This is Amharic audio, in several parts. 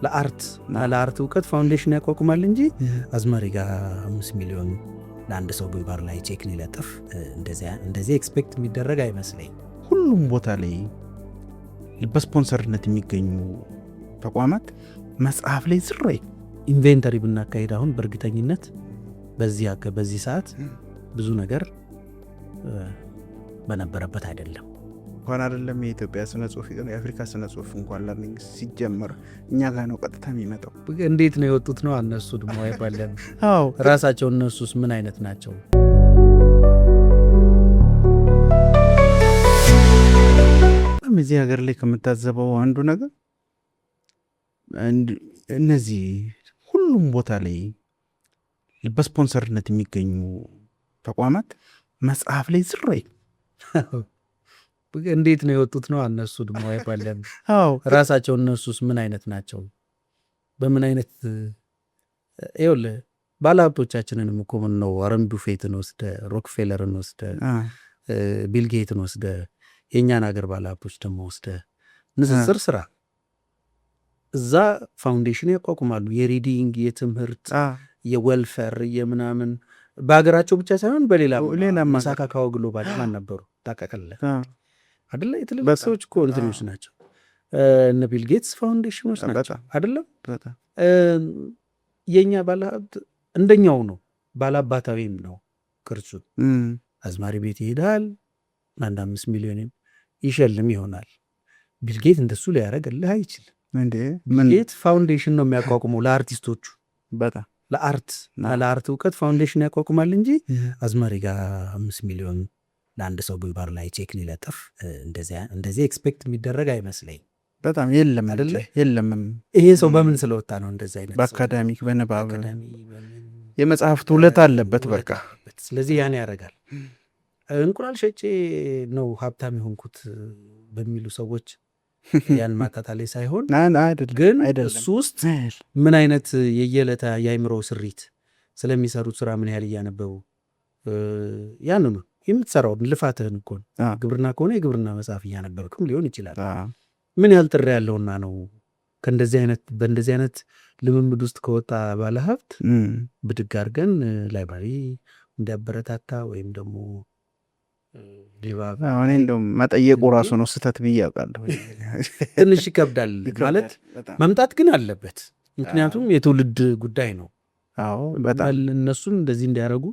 ለአርት እውቀት ፋውንዴሽን ያቋቁማል እንጂ አዝማሪ ጋር 5 ሚሊዮን ለአንድ ሰው ቢልባር ላይ ቼክ ሊለጥፍ እንደዚህ ኤክስፔክት የሚደረግ አይመስለኝ። ሁሉም ቦታ ላይ በስፖንሰርነት የሚገኙ ተቋማት መጽሐፍ ላይ ዝራይ ኢንቬንተሪ ብናካሄድ አሁን በእርግጠኝነት በዚህ ሰዓት ብዙ ነገር በነበረበት አይደለም። እንኳን አይደለም የኢትዮጵያ ስነ ጽሁፍ የአፍሪካ ስነ ጽሁፍ እንኳን ለርኒንግ ሲጀመር እኛ ጋር ነው ቀጥታ የሚመጣው። እንዴት ነው የወጡት ነው እነሱ ደግሞ አይባለም። አዎ ራሳቸው እነሱስ ምን አይነት ናቸው? እዚህ ሀገር ላይ ከምታዘበው አንዱ ነገር እነዚህ ሁሉም ቦታ ላይ በስፖንሰርነት የሚገኙ ተቋማት መጽሐፍ ላይ ዝራይ እንዴት ነው የወጡት ነው እነሱ ደግሞ አይባለም። አዎ ራሳቸው እነሱስ ምን አይነት ናቸው? በምን አይነት ይኸውልህ ባለሀብቶቻችንንም እኮ ምን ነው ዋረን ቡፌትን ወስደ ሮክፌለርን ወስደ ቢልጌትን ወስደ የእኛን ሀገር ባለሀብቶች ደግሞ ወስደ ንጽጽር ስራ እዛ ፋውንዴሽን ያቋቁማሉ። የሪዲንግ የትምህርት የዌልፌር የምናምን በሀገራቸው ብቻ ሳይሆን በሌላ መሳካካው ግሎባል ማን ነበሩ ታቀቀለ አደለ? የትልልቅ ሰዎች እኮ እንትኖች ናቸው። እነ ቢል ጌትስ ፋውንዴሽኖች ናቸው አደለም? የእኛ ባለሀብት እንደኛው ነው፣ ባላባታዊም ነው ቅርጹ። አዝማሪ ቤት ይሄዳል፣ 5 ሚሊዮን ይሸልም ይሆናል። ቢልጌት እንደሱ ሊያደርግልህ አይችልም። ቢልጌት ፋውንዴሽን ነው የሚያቋቁመው ለአርቲስቶቹ፣ በጣም ለአርት እውቀት ፋውንዴሽን ያቋቁማል እንጂ አዝማሪ ጋር 5 ሚሊዮን ለአንድ ሰው ቢልባር ላይ ቼክ ሊለጥፍ እንደዚህ ኤክስፔክት የሚደረግ አይመስለኝ። በጣም የለም አይደለ? የለም። ይሄ ሰው በምን ስለወጣ ነው እንደዚህ አይነት? በአካዳሚክ በንባብ የመጽሐፍት ውለት አለበት በቃ። ስለዚህ ያን ያደርጋል። እንቁላል ሸጬ ነው ሀብታም የሆንኩት በሚሉ ሰዎች ያን ማታታላይ ሳይሆን ግን እሱ ውስጥ ምን አይነት የየዕለት የአይምሮ ስሪት ስለሚሰሩት ስራ ምን ያህል እያነበቡ ያንኑ የምትሰራው ልፋትህን እኮ ግብርና ከሆነ የግብርና መጽሐፍ እያነበብክም ሊሆን ይችላል። ምን ያህል ጥሪ ያለውና ነው በእንደዚህ አይነት ልምምድ ውስጥ ከወጣ ባለሀብት ብድግ አድርገን ላይብራሪ እንዲያበረታታ ወይም ደግሞ እኔ እንደውም መጠየቁ ራሱ ነው ስህተት ብዬ ያውቃለሁ። ትንሽ ይከብዳል ማለት መምጣት ግን አለበት። ምክንያቱም የትውልድ ጉዳይ ነው። አዎ በጣም እነሱን እንደዚህ እንዲያደርጉ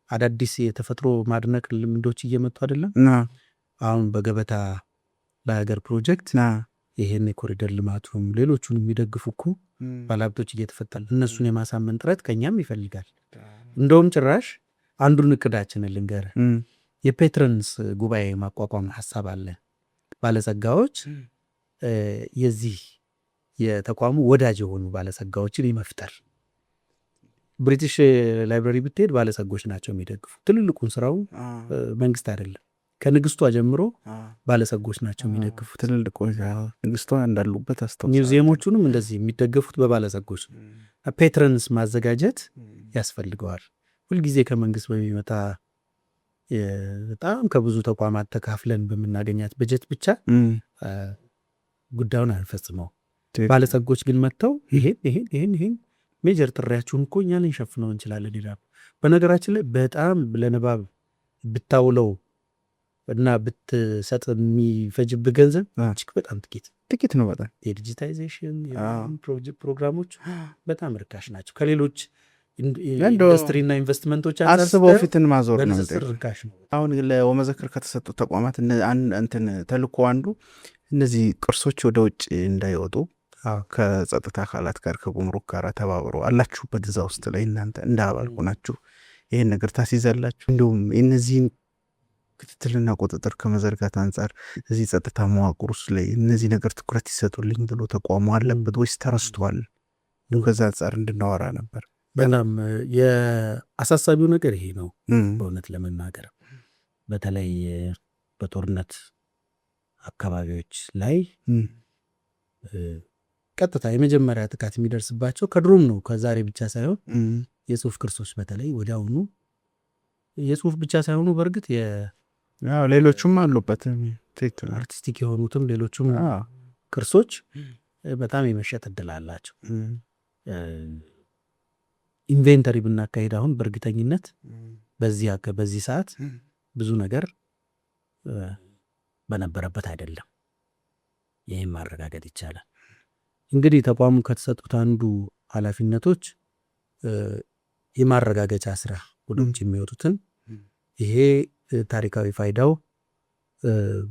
አዳዲስ የተፈጥሮ ማድነቅ ልምዶች እየመጡ አይደለም። አሁን በገበታ ለሀገር ፕሮጀክት ይሄን የኮሪደር ልማቱም ሌሎቹን የሚደግፉ እኮ ባለሀብቶች እየተፈጠሩ እነሱን የማሳመን ጥረት ከኛም ይፈልጋል። እንደውም ጭራሽ አንዱን እቅዳችንን ልንገር፣ የፔትረንስ ጉባኤ ማቋቋም ሀሳብ አለ። ባለጸጋዎች የዚህ የተቋሙ ወዳጅ የሆኑ ባለጸጋዎችን የመፍጠር ብሪቲሽ ላይብራሪ ብትሄድ ባለጸጎች ናቸው የሚደግፉ። ትልልቁን ስራው መንግስት አይደለም፣ ከንግስቷ ጀምሮ ባለጸጎች ናቸው የሚደግፉ። ትልልቆች ንግስቷ እንዳሉበት አስተውሳለሁ። ሚውዚየሞቹንም እንደዚህ የሚደገፉት በባለጸጎች ነው። ፔትረንስ ማዘጋጀት ያስፈልገዋል። ሁልጊዜ ከመንግስት በሚመጣ በጣም ከብዙ ተቋማት ተካፍለን በምናገኛት በጀት ብቻ ጉዳዩን አንፈጽመው። ባለጸጎች ግን መጥተው ይሄን ሜጀር ጥሪያችሁን እኮ እኛ ልንሸፍነው እንችላለን ይላሉ። በነገራችን ላይ በጣም ለንባብ ብታውለው እና ብትሰጥ የሚፈጅብህ ገንዘብ እጅግ በጣም ጥቂት ነው። በጣም የዲጂታይዜሽን ፕሮግራሞች በጣም ርካሽ ናቸው። ከሌሎች ኢንዱስትሪና ኢንቨስትመንቶች አስበው ፊትን ማዞር ነው። ርካሽ ነው። አሁን ለወመዘክር ከተሰጡ ተቋማት እንትን ተልኮ አንዱ እነዚህ ቅርሶች ወደ ውጭ እንዳይወጡ ከጸጥታ አካላት ጋር ከጉምሩክ ጋር ተባብሮ አላችሁበት እዛ ውስጥ ላይ እናንተ እንዳባልኩ ናችሁ ይህን ነገር ታስይዛላችሁ። እንዲሁም እነዚህን ክትትልና ቁጥጥር ከመዘርጋት አንጻር እዚህ ጸጥታ መዋቅር ውስጥ ላይ እነዚህ ነገር ትኩረት ይሰጡልኝ ብሎ ተቋሙ አለበት ወይስ ተረስቷል? ከዛ አንጻር እንድናወራ ነበር። በጣም የአሳሳቢው ነገር ይሄ ነው። በእውነት ለመናገር በተለይ በጦርነት አካባቢዎች ላይ ቀጥታ የመጀመሪያ ጥቃት የሚደርስባቸው ከድሮም ነው፣ ከዛሬ ብቻ ሳይሆን የጽሁፍ ቅርሶች በተለይ ወዲያውኑ የጽሁፍ ብቻ ሳይሆኑ በእርግጥ ሌሎቹም አሉበት አርቲስቲክ የሆኑትም ሌሎቹም ቅርሶች በጣም የመሸጥ እድል አላቸው። ኢንቬንተሪ ብናካሄድ አሁን በእርግጠኝነት በዚህ ሰዓት ብዙ ነገር በነበረበት አይደለም። ይህም ማረጋገጥ ይቻላል። እንግዲህ ተቋሙ ከተሰጡት አንዱ ኃላፊነቶች የማረጋገጫ ስራ ወደ ውጭ የሚወጡትን ይሄ ታሪካዊ ፋይዳው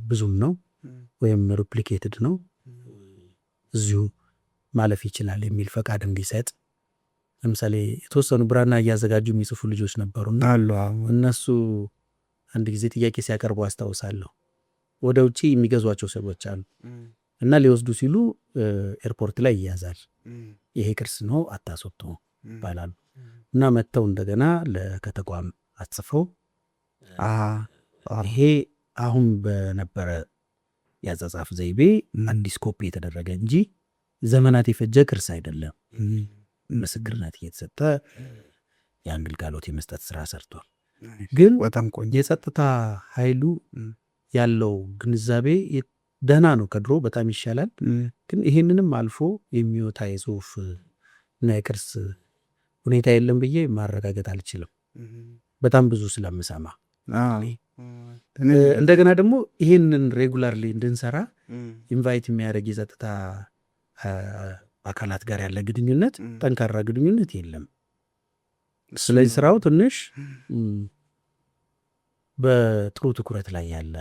ብዙም ነው ወይም ሪፕሊኬትድ ነው እዚሁ ማለፍ ይችላል የሚል ፈቃድ እንዲሰጥ። ለምሳሌ የተወሰኑ ብራና እያዘጋጁ የሚጽፉ ልጆች ነበሩና እነሱ አንድ ጊዜ ጥያቄ ሲያቀርቡ አስታውሳለሁ። ወደ ውጭ የሚገዟቸው ሰዎች አሉ እና ሊወስዱ ሲሉ ኤርፖርት ላይ ይያዛል። ይሄ ቅርስ ነው አታስወጡ ይባላሉ እና መጥተው እንደገና ከተቋም አጽፈው ይሄ አሁን በነበረ ያጻጻፍ ዘይቤ አዲስ ኮፒ የተደረገ እንጂ ዘመናት የፈጀ ቅርስ አይደለም። ምስክርነት እየተሰጠ ያን ግልጋሎት የመስጠት ስራ ሰርቷል። ግን የጸጥታ ኃይሉ ያለው ግንዛቤ ደህና ነው፣ ከድሮ በጣም ይሻላል። ግን ይሄንንም አልፎ የሚወጣ የጽሁፍ እና የቅርስ ሁኔታ የለም ብዬ ማረጋገጥ አልችልም፣ በጣም ብዙ ስለምሰማ። እንደገና ደግሞ ይሄንን ሬጉላርሊ እንድንሰራ ኢንቫይት የሚያደርግ የጸጥታ አካላት ጋር ያለ ግንኙነት፣ ጠንካራ ግንኙነት የለም። ስለዚህ ስራው ትንሽ በጥሩ ትኩረት ላይ ያለ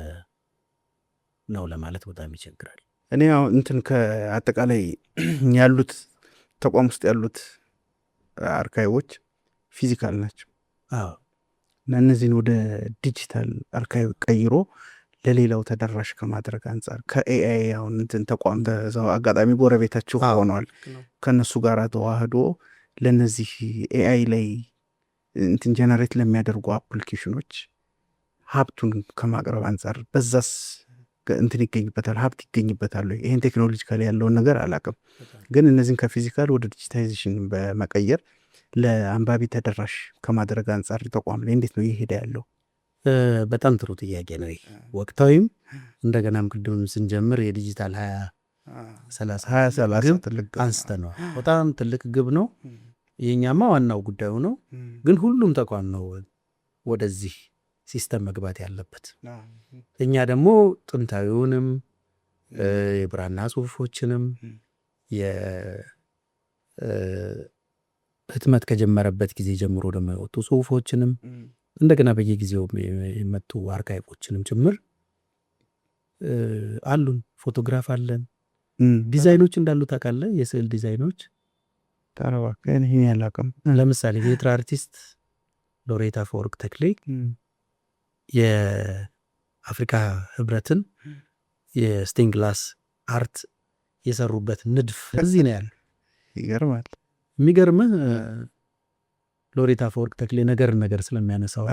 ነው ለማለት በጣም ይቸግራል። እኔ ያው እንትን ከአጠቃላይ ያሉት ተቋም ውስጥ ያሉት አርካይቮች ፊዚካል ናቸው እና እነዚህን ወደ ዲጂታል አርካይቭ ቀይሮ ለሌላው ተደራሽ ከማድረግ አንጻር ከኤአይ አሁን እንትን ተቋም አጋጣሚ ጎረቤታችሁ ሆነዋል ከእነሱ ጋር ተዋህዶ ለእነዚህ ኤአይ ላይ እንትን ጀነሬት ለሚያደርጉ አፕሊኬሽኖች ሀብቱን ከማቅረብ አንጻር በዛስ እንትን ይገኝበታል፣ ሀብት ይገኝበታል። ይህን ቴክኖሎጂካሊ ያለውን ነገር አላቅም፣ ግን እነዚህን ከፊዚካል ወደ ዲጂታይዜሽን በመቀየር ለአንባቢ ተደራሽ ከማድረግ አንጻር ተቋም ላይ እንዴት ነው ይሄዳ ያለው? በጣም ጥሩ ጥያቄ ነው። ወቅታዊም እንደገናም ቅድም ስንጀምር የዲጂታል 2030 ግብ አንስተነዋል። በጣም ትልቅ ግብ ነው። የኛማ ዋናው ጉዳዩ ነው፣ ግን ሁሉም ተቋም ነው ወደዚህ ሲስተም መግባት ያለበት። እኛ ደግሞ ጥንታዊውንም የብራና ጽሁፎችንም የህትመት ከጀመረበት ጊዜ ጀምሮ ደግሞ የወጡ ጽሁፎችንም እንደገና በየጊዜው የመጡ አርካይቮችንም ጭምር አሉን። ፎቶግራፍ አለን። ዲዛይኖች እንዳሉ ታውቃለህ? የስዕል ዲዛይኖች ታረዋከን ይሄን ያላቀም ለምሳሌ ቲያትር አርቲስት ሎሬት አፈወርቅ ተክሌ የአፍሪካ ህብረትን የስቴን ግላስ አርት የሰሩበት ንድፍ እዚህ ነው ያለ። ይገርማል። የሚገርምህ ሎሬት አፈወርቅ ተክሌ ነገር ስለሚያነሳው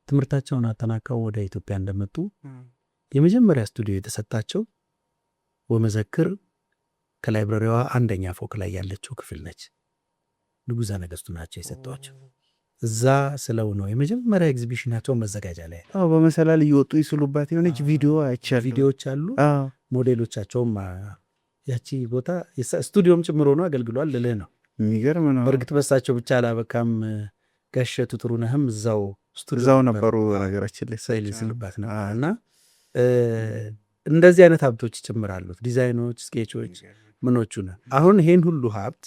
ትምህርታቸውን አጠናቀው ወደ ኢትዮጵያ እንደመጡ የመጀመሪያ ስቱዲዮ የተሰጣቸው ወመዘክር ከላይብረሪዋ አንደኛ ፎቅ ላይ ያለችው ክፍል ነች። ንጉሠ ነገሥቱ ናቸው የሰጧቸው። እዛ ስለው ነው የመጀመሪያ ኤግዚቢሽናቸው መዘጋጃ ላይ በመሰላል እየወጡ ይስሉባት የሆነች ቪዲዮዎች አሉ። ሞዴሎቻቸውም ያቺ ቦታ ስቱዲዮም ጭምሮ ነው አገልግሏል ልልህ ነው። የሚገርም ነው። በእርግጥ በሳቸው ብቻ አላበቃም። ጋሸቱ ጥሩነህም እዛው ነበሩ ነገራችን ላይ ስዕል ይስሉባት ነው። እና እንደዚህ አይነት ሀብቶች ይጨምራሉት፣ ዲዛይኖች፣ ስኬቾች፣ ምኖቹ ነው። አሁን ይሄን ሁሉ ሀብት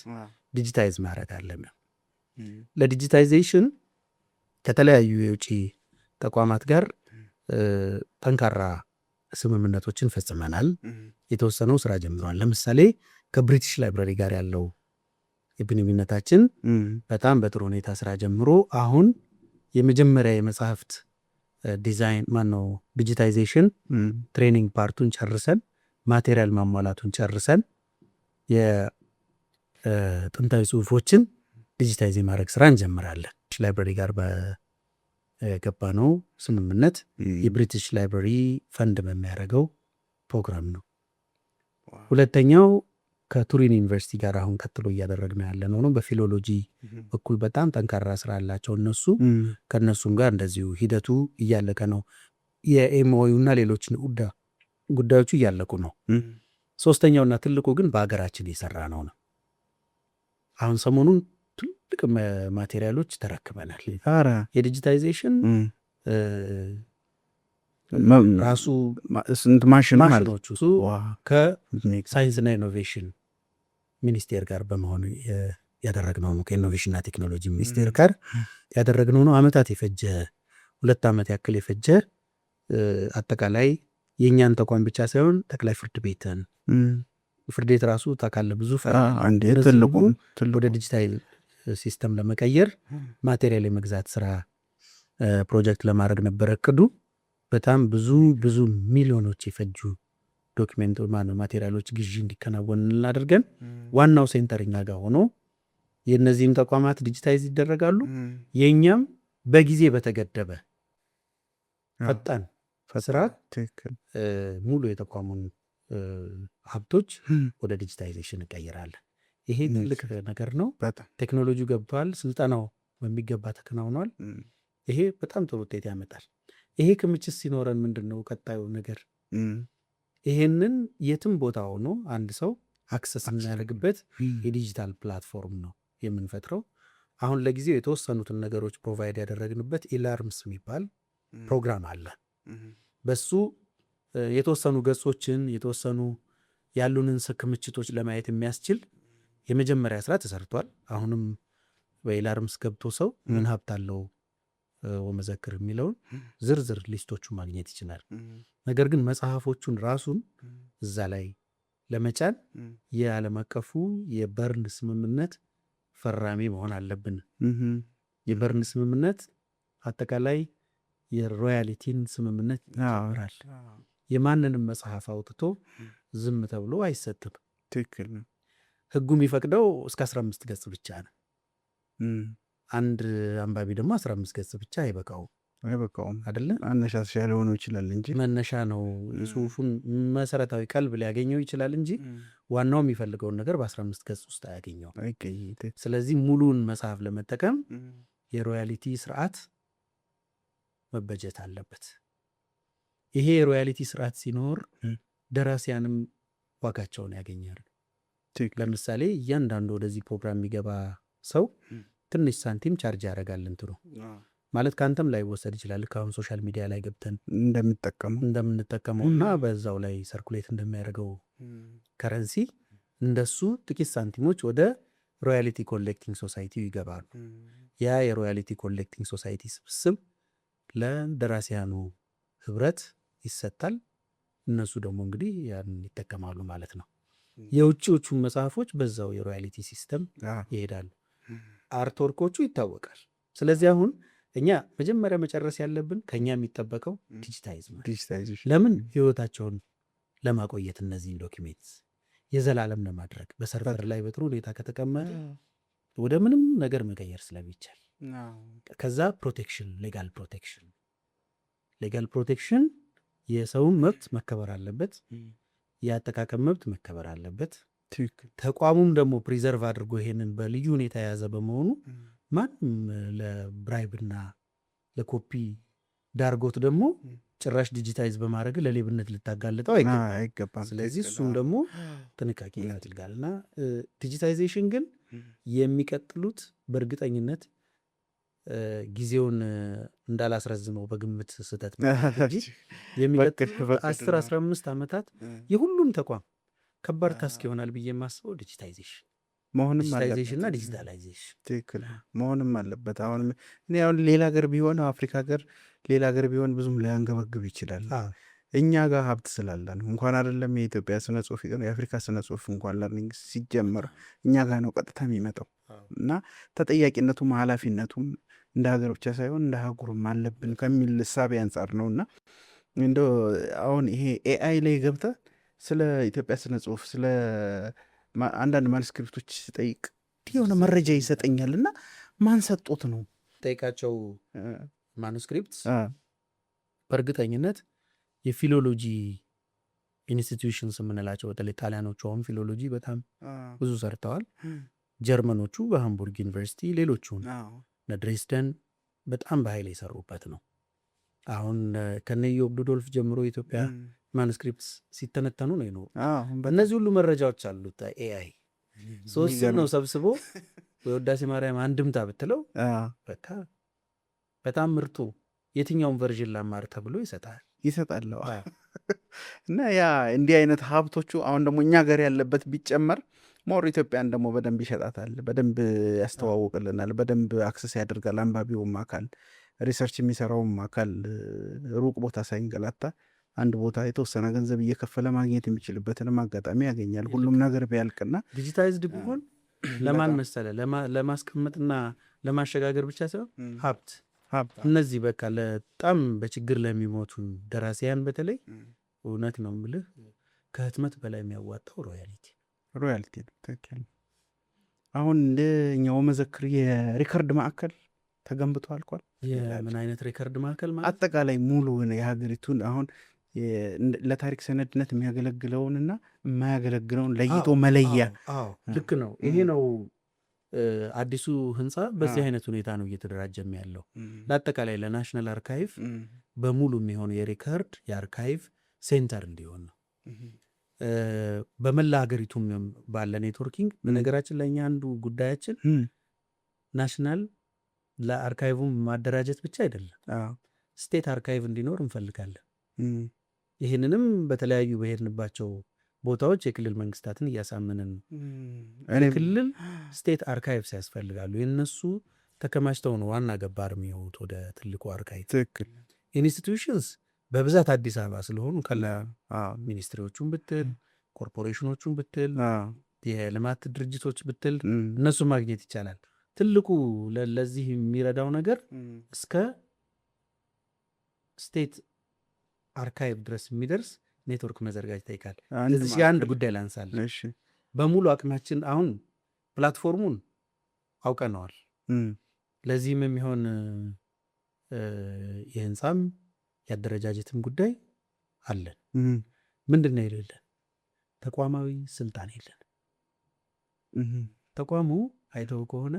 ዲጂታይዝ ማድረግ አለብን። ለዲጂታይዜሽን ከተለያዩ የውጭ ተቋማት ጋር ጠንካራ ስምምነቶችን ፈጽመናል። የተወሰነው ስራ ጀምረዋል። ለምሳሌ ከብሪቲሽ ላይብረሪ ጋር ያለው የግንኙነታችን በጣም በጥሩ ሁኔታ ስራ ጀምሮ አሁን የመጀመሪያ የመጽሐፍት ዲዛይን ማነው ዲጂታይዜሽን ትሬኒንግ ፓርቱን ጨርሰን ማቴሪያል ማሟላቱን ጨርሰን የጥንታዊ ጽሁፎችን ዲጂታይዝ ማድረግ ስራ እንጀምራለን። ላይብረሪ ጋር በገባ ነው ስምምነት የብሪቲሽ ላይብረሪ ፈንድ በሚያደርገው ፕሮግራም ነው። ሁለተኛው ከቱሪን ዩኒቨርሲቲ ጋር አሁን ቀጥሎ እያደረግነው ያለ ነው። በፊሎሎጂ በኩል በጣም ጠንካራ ስራ አላቸው እነሱ። ከእነሱም ጋር እንደዚሁ ሂደቱ እያለቀ ነው። የኤምኦዩ እና ሌሎች ጉዳዮቹ እያለቁ ነው። ሶስተኛውና ትልቁ ግን በሀገራችን የሰራ ነው። አሁን ሰሞኑን ትልቅ ማቴሪያሎች ተረክበናል። የዲጂታይዜሽን ራሱ ማሽኖቹ ከሳይንስና ኢኖቬሽን ሚኒስቴር ጋር በመሆኑ ያደረግነው ነው። ከኢኖቬሽንና ቴክኖሎጂ ሚኒስቴር ጋር ያደረግነው ነው። አመታት የፈጀ 2 ዓመት ያክል የፈጀ አጠቃላይ የእኛን ተቋም ብቻ ሳይሆን ጠቅላይ ፍርድ ቤትን ፍርድ ቤት ራሱ ታካለ ብዙ ወደ ዲጂታል ሲስተም ለመቀየር ማቴሪያል የመግዛት ስራ ፕሮጀክት ለማድረግ ነበረ እቅዱ። በጣም ብዙ ሚሊዮኖች የፈጁ ዶክሜንት ማቴሪያሎች ግዢ እንዲከናወን እናደርገን ዋናው ሴንተር እኛ ጋር ሆኖ የእነዚህም ተቋማት ዲጂታይዝ ይደረጋሉ። የእኛም በጊዜ በተገደበ ፈጣን ስራ ሙሉ የተቋሙን ሀብቶች ወደ ዲጂታይዜሽን እንቀይራለን። ይሄ ትልቅ ነገር ነው። ቴክኖሎጂ ገብቷል። ስልጠናው በሚገባ ተከናውኗል። ይሄ በጣም ጥሩ ውጤት ያመጣል። ይሄ ክምችት ሲኖረን ምንድን ነው ቀጣዩ ነገር? ይሄንን የትም ቦታ ሆኖ አንድ ሰው አክሰስ የሚያደርግበት የዲጂታል ፕላትፎርም ነው የምንፈጥረው። አሁን ለጊዜው የተወሰኑትን ነገሮች ፕሮቫይድ ያደረግንበት ኢላርምስ የሚባል ፕሮግራም አለ። በሱ የተወሰኑ ገጾችን የተወሰኑ ያሉንን ክምችቶች ለማየት የሚያስችል የመጀመሪያ ስራ ተሰርቷል። አሁንም በኢላርምስ ገብቶ ሰው ምን ሀብት አለው ወመዘክር የሚለውን ዝርዝር ሊስቶቹ ማግኘት ይችላል። ነገር ግን መጽሐፎቹን ራሱን እዛ ላይ ለመጫን የዓለም አቀፉ የበርን ስምምነት ፈራሚ መሆን አለብን። የበርን ስምምነት አጠቃላይ የሮያሊቲን ስምምነት ይጨምራል። የማንንም መጽሐፍ አውጥቶ ዝም ተብሎ አይሰጥም። ትክክል። ህጉ የሚፈቅደው እስከ 15 ገጽ ብቻ ነው። አንድ አንባቢ ደግሞ 15 ገጽ ብቻ አይበቃውም አይደለ? አነሻሻ ሊሆኑ ይችላል እንጂ መነሻ ነው። የጽሁፉን መሰረታዊ ቀልብ ሊያገኘው ይችላል እንጂ ዋናው የሚፈልገውን ነገር በ15 ገጽ ውስጥ አያገኘው። ስለዚህ ሙሉን መጽሐፍ ለመጠቀም የሮያሊቲ ስርዓት መበጀት አለበት። ይሄ የሮያሊቲ ስርዓት ሲኖር ደራሲያንም ዋጋቸውን ያገኛሉ። ለምሳሌ እያንዳንዱ ወደዚህ ፕሮግራም የሚገባ ሰው ትንሽ ሳንቲም ቻርጅ ያደርጋል። እንትኑ ማለት ከአንተም ላይ ወሰድ ይችላል። ከአሁን ሶሻል ሚዲያ ላይ ገብተን እንደምንጠቀመው እና በዛው ላይ ሰርኩሌት እንደሚያደርገው ከረንሲ እንደሱ ጥቂት ሳንቲሞች ወደ ሮያሊቲ ኮሌክቲንግ ሶሳይቲ ይገባሉ። ያ የሮያሊቲ ኮሌክቲንግ ሶሳይቲ ስብስብ ለደራሲያኑ ህብረት ይሰጣል። እነሱ ደግሞ እንግዲህ ያን ይጠቀማሉ ማለት ነው። የውጭዎቹ መጽሐፎች በዛው የሮያሊቲ ሲስተም ይሄዳሉ። አርትወርኮቹ ይታወቃል። ስለዚህ አሁን እኛ መጀመሪያ መጨረስ ያለብን ከኛ የሚጠበቀው ዲጂታይዜሽን፣ ለምን ህይወታቸውን ለማቆየት እነዚህን ዶኪሜንት የዘላለም ለማድረግ በሰርቨር ላይ በጥሩ ሁኔታ ከተቀመጠ ወደ ምንም ነገር መቀየር ስለሚቻል ከዛ ፕሮቴክሽን፣ ሌጋል ፕሮቴክሽን የሰውን መብት መከበር አለበት። የአጠቃቀም መብት መከበር አለበት። ተቋሙም ደግሞ ፕሪዘርቭ አድርጎ ይሄንን በልዩ ሁኔታ የያዘ በመሆኑ ማንም ለብራይብና ለኮፒ ዳርጎት ደግሞ ጭራሽ ዲጂታይዝ በማድረግ ለሌብነት ልታጋልጠው አይገባም። ስለዚህ እሱም ደግሞ ጥንቃቄ ያስፈልጋል እና ዲጂታይዜሽን ግን የሚቀጥሉት በእርግጠኝነት ጊዜውን እንዳላስረዝመው በግምት ስህተት የሚቀጥሉት 10-15 ዓመታት የሁሉም ተቋም ከባድ ታስክ ይሆናል ብዬ የማስበው ዲጂታይዜሽን እና ዲጂታላይዜሽን ትክክል መሆንም አለበት። አሁን ሌላ ሀገር ቢሆን አፍሪካ ሀገር ሌላ ሀገር ቢሆን ብዙም ሊያንገበግብ ይችላል። እኛ ጋር ሀብት ስላለን እንኳን አይደለም የኢትዮጵያ ስነ ጽሁፍ የአፍሪካ ስነ ጽሁፍ እንኳን ለርኒንግ ሲጀመር እኛ ጋር ነው ቀጥታ የሚመጣው እና ተጠያቂነቱም ኃላፊነቱም እንደ ሀገር ብቻ ሳይሆን እንደ ሀገሩም አለብን ከሚል እሳቤ አንጻር ነው። እና እንደ አሁን ይሄ ኤአይ ላይ ገብተህ ስለ ኢትዮጵያ ስነ ጽሁፍ ስለ አንዳንድ ማንስክሪፕቶች ስጠይቅ የሆነ መረጃ ይሰጠኛል እና ማን ሰጦት ነው ጠይቃቸው ማኑስክሪፕት በእርግጠኝነት የፊሎሎጂ ኢንስቲትዩሽንስ የምንላቸው በተለይ ጣሊያኖቹ አሁን ፊሎሎጂ በጣም ብዙ ሰርተዋል። ጀርመኖቹ በሃምቡርግ ዩኒቨርሲቲ፣ ሌሎቹን ድሬስደን በጣም በኃይል የሰሩበት ነው። አሁን ከነ ኢዮብ ሉዶልፍ ጀምሮ ኢትዮጵያ ማኑስክሪፕት ሲተነተኑ ነው ይኖሩ። እነዚህ ሁሉ መረጃዎች አሉት ኤአይ። ሶስቱን ነው ሰብስቦ በውዳሴ ማርያም አንድምታ ብትለው በቃ በጣም ምርጡ የትኛውን ቨርዥን ላማር ተብሎ ይሰጣል። እና ያ እንዲህ አይነት ሀብቶቹ አሁን ደግሞ እኛ ገር ያለበት ቢጨመር ሞር ኢትዮጵያን ደግሞ በደንብ ይሸጣታል፣ በደንብ ያስተዋውቅልናል፣ በደንብ አክሰስ ያደርጋል። አንባቢውም አካል ሪሰርች የሚሰራውም አካል ሩቅ ቦታ ሳይንገላታ አንድ ቦታ የተወሰነ ገንዘብ እየከፈለ ማግኘት የሚችልበትንም አጋጣሚ ያገኛል። ሁሉም ነገር ቢያልቅና ዲጂታይዝድ ቢሆን ለማን መሰለ ለማስቀመጥና ለማሸጋገር ብቻ ሳይሆን ሀብት እነዚህ በቃ በጣም በችግር ለሚሞቱ ደራሲያን በተለይ እውነት ነው የምልህ ከህትመት በላይ የሚያዋጣው ሮያልቲ ነው። ትክክል። አሁን እንደኛው መዘክር የሪከርድ ማዕከል ተገንብቶ አልቋል። የምን አይነት ሪከርድ ማዕከል ማለት? አጠቃላይ ሙሉ የሀገሪቱን አሁን ለታሪክ ሰነድነት የሚያገለግለውንና የማያገለግለውን ለይቶ መለያ። ልክ ነው። ይሄ ነው አዲሱ ህንፃ በዚህ አይነት ሁኔታ ነው እየተደራጀም ያለው። ለአጠቃላይ ለናሽናል አርካይቭ በሙሉ የሚሆኑ የሪከርድ የአርካይቭ ሴንተር እንዲሆን ነው። በመላ ሀገሪቱም ባለ ኔትወርኪንግ። በነገራችን ለእኛ አንዱ ጉዳያችን ናሽናል ለአርካይቭም ማደራጀት ብቻ አይደለም፣ ስቴት አርካይቭ እንዲኖር እንፈልጋለን። ይህንንም በተለያዩ በሄድንባቸው ቦታዎች የክልል መንግስታትን እያሳመንን ነው። ክልል ስቴት አርካይቭስ ያስፈልጋሉ። የነሱ ተከማችተው ነው ዋና ገባር የሚሆኑት ወደ ትልቁ አርካይቭ። ትክክል። ኢንስቲትዩሽንስ በብዛት አዲስ አበባ ስለሆኑ ሚኒስትሪዎቹን ብትል፣ ኮርፖሬሽኖቹን ብትል፣ የልማት ድርጅቶች ብትል እነሱ ማግኘት ይቻላል። ትልቁ ለዚህ የሚረዳው ነገር እስከ ስቴት አርካይቭ ድረስ የሚደርስ ኔትወርክ መዘርጋት ይጠይቃል። እዚህ አንድ ጉዳይ ላንሳል። በሙሉ አቅማችን አሁን ፕላትፎርሙን አውቀነዋል። ለዚህም የሚሆን የህንፃም የአደረጃጀትም ጉዳይ አለን። ምንድን ነው የሌለን? ተቋማዊ ስልጣን የለን። ተቋሙ አይተው ከሆነ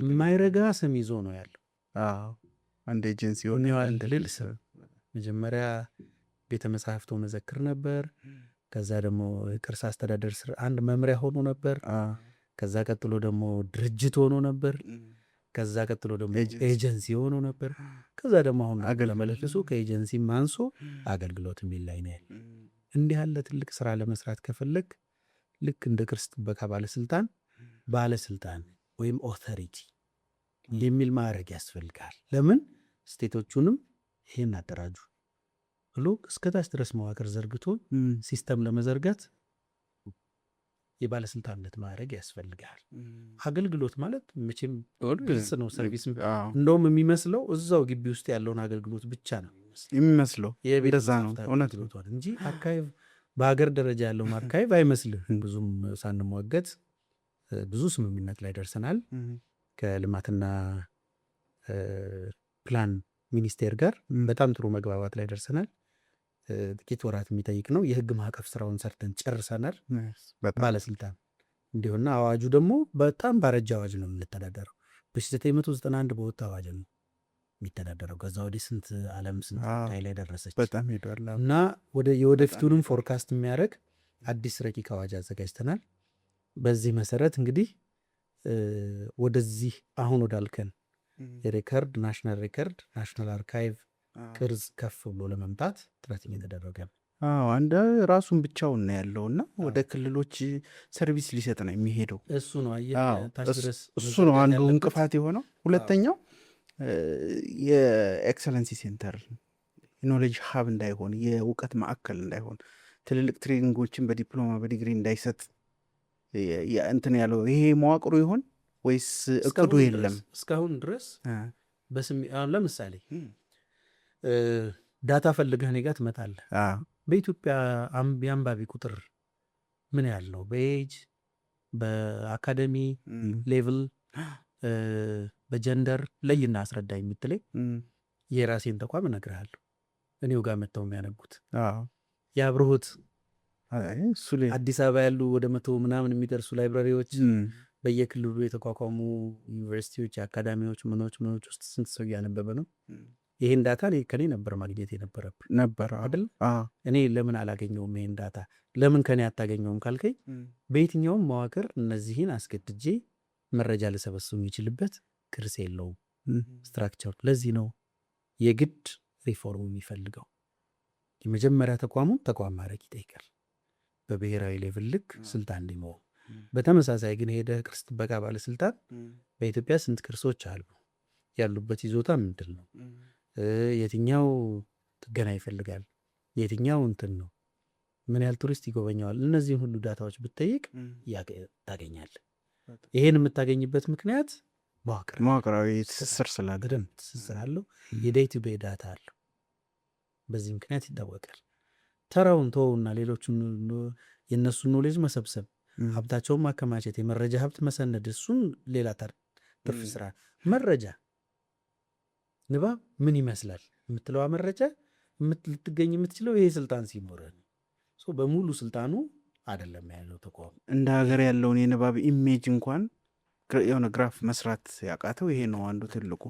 የማይረጋ ስም ይዞ ነው ያለው። አንድ ኤጀንሲ ልል ስም መጀመሪያ ቤተ መጻሕፍት መዘክር ነበር። ከዛ ደግሞ ቅርስ አስተዳደር ስር አንድ መምሪያ ሆኖ ነበር። ከዛ ቀጥሎ ደግሞ ድርጅት ሆኖ ነበር። ከዛ ቀጥሎ ደግሞ ኤጀንሲ ሆኖ ነበር። ከዛ ደግሞ አሁን ለመለሱ ከኤጀንሲ አንሶ አገልግሎት የሚል ላይ ነው። እንዲህ ያለ ትልቅ ስራ ለመስራት ከፈለግ ልክ እንደ ቅርስ ጥበቃ ባለስልጣን ወይም ኦቶሪቲ የሚል ማዕረግ ያስፈልጋል። ለምን ስቴቶቹንም ይሄን አደራጁ ብሎ እስከታች ድረስ መዋቅር ዘርግቶ ሲስተም ለመዘርጋት የባለስልጣንነት ማዕረግ ያስፈልጋል። አገልግሎት ማለት መቼም ግልጽ ነው። ሰርቪስ እንደውም የሚመስለው እዛው ግቢ ውስጥ ያለውን አገልግሎት ብቻ ነው የሚመስለው። የቤዛ ነው እውነት እንጂ አርካይቭ በሀገር ደረጃ ያለው አርካይቭ አይመስልህ። ብዙም ሳንሟገት ብዙ ስምምነት ላይ ደርሰናል። ከልማትና ፕላን ሚኒስቴር ጋር በጣም ጥሩ መግባባት ላይ ደርሰናል። ጥቂት ወራት የሚጠይቅ ነው። የህግ ማዕቀፍ ስራውን ሰርተን ጨርሰናል። ባለስልጣን እንዲሆንና አዋጁ ደግሞ በጣም ባረጃ አዋጅ ነው የምንተዳደረው። በ1991 በወጣ አዋጅ ነው የሚተዳደረው። ከዛ ወዲህ ስንት ዓለም ስንት ታይ ላይ ደረሰች በጣም ሄዷል። እና የወደፊቱንም ፎርካስት የሚያደርግ አዲስ ረቂቅ አዋጅ አዘጋጅተናል። በዚህ መሰረት እንግዲህ ወደዚህ አሁን ወዳልከን የሬከርድ ናሽናል ሬከርድ ናሽናል አርካይቭ ቅርጽ ከፍ ብሎ ለመምጣት ጥረት እየተደረገ ነው። አንድ ራሱን ብቻውን ነው ያለው እና ወደ ክልሎች ሰርቪስ ሊሰጥ ነው የሚሄደው። እሱ ነው እሱ ነው አንዱ እንቅፋት የሆነው። ሁለተኛው የኤክሰለንሲ ሴንተር የኖሌጅ ሀብ እንዳይሆን፣ የእውቀት ማዕከል እንዳይሆን፣ ትልልቅ ትሬኒንጎችን በዲፕሎማ በዲግሪ እንዳይሰጥ እንትን ያለው ይሄ መዋቅሩ ይሆን ወይስ እቅዱ የለም? እስካሁን ድረስ ለምሳሌ ዳታ ፈልገህ እኔ ጋር ትመጣለህ። በኢትዮጵያ የአንባቢ ቁጥር ምን ያህል ነው? በኤጅ በአካደሚ ሌቭል በጀንደር ለይና አስረዳ የምትለኝ የራሴን ተቋም እነግርሃለሁ። እኔው ጋር መጥተው የሚያነቡት የአብርሆት አዲስ አበባ ያሉ ወደ 100 ምናምን የሚደርሱ ላይብራሪዎች በየክልሉ የተቋቋሙ ዩኒቨርሲቲዎች፣ የአካዳሚዎች ምኖች ውስጥ ስንት ሰው እያነበበ ነው? ይሄን ዳታ ከኔ ነበር ማግኘት የነበረብህ ነበር አይደል? እኔ ለምን አላገኘውም ይሄን ዳታ? ለምን ከኔ አታገኘውም ካልከኝ በየትኛውም መዋቅር እነዚህን አስገድጄ መረጃ ልሰበስብ የሚችልበት ቅርጽ የለውም ስትራክቸር። ለዚህ ነው የግድ ሪፎርም የሚፈልገው። የመጀመሪያ ተቋም ማድረግ ይጠይቃል፣ በብሔራዊ ሌቭል ልክ ስልጣን እንዲኖር። በተመሳሳይ ግን ሄደ ቅርስ ጥበቃ ባለስልጣን በኢትዮጵያ ስንት ቅርሶች አሉ፣ ያሉበት ይዞታ ምንድን ነው፣ የትኛው ጥገና ይፈልጋል፣ የትኛው እንትን ነው፣ ምን ያህል ቱሪስት ይጎበኘዋል፣ እነዚህን ሁሉ ዳታዎች ብትጠይቅ ታገኛለህ። ይሄን የምታገኝበት ምክንያት መዋቅራዊ ትስስር ስላለው የዴይ ቱ ዴይ ዳታ አለው። በዚህ ምክንያት ይታወቃል። ተራውን ተወውና ሌሎቹን የእነሱን ኖሌጅ መሰብሰብ፣ ሀብታቸውን ማከማቸት፣ የመረጃ ሀብት መሰነድ፣ እሱን ሌላ ትርፍ ስራ። መረጃ ንባብ ምን ይመስላል የምትለዋ መረጃ ልትገኝ የምትችለው ይሄ ስልጣን ሲኖረ በሙሉ ስልጣኑ አይደለም ያለው ተቋም። እንደ ሀገር ያለውን የንባብ ኢሜጅ እንኳን የሆነ ግራፍ መስራት ያቃተው ይሄ ነው አንዱ ትልቁ።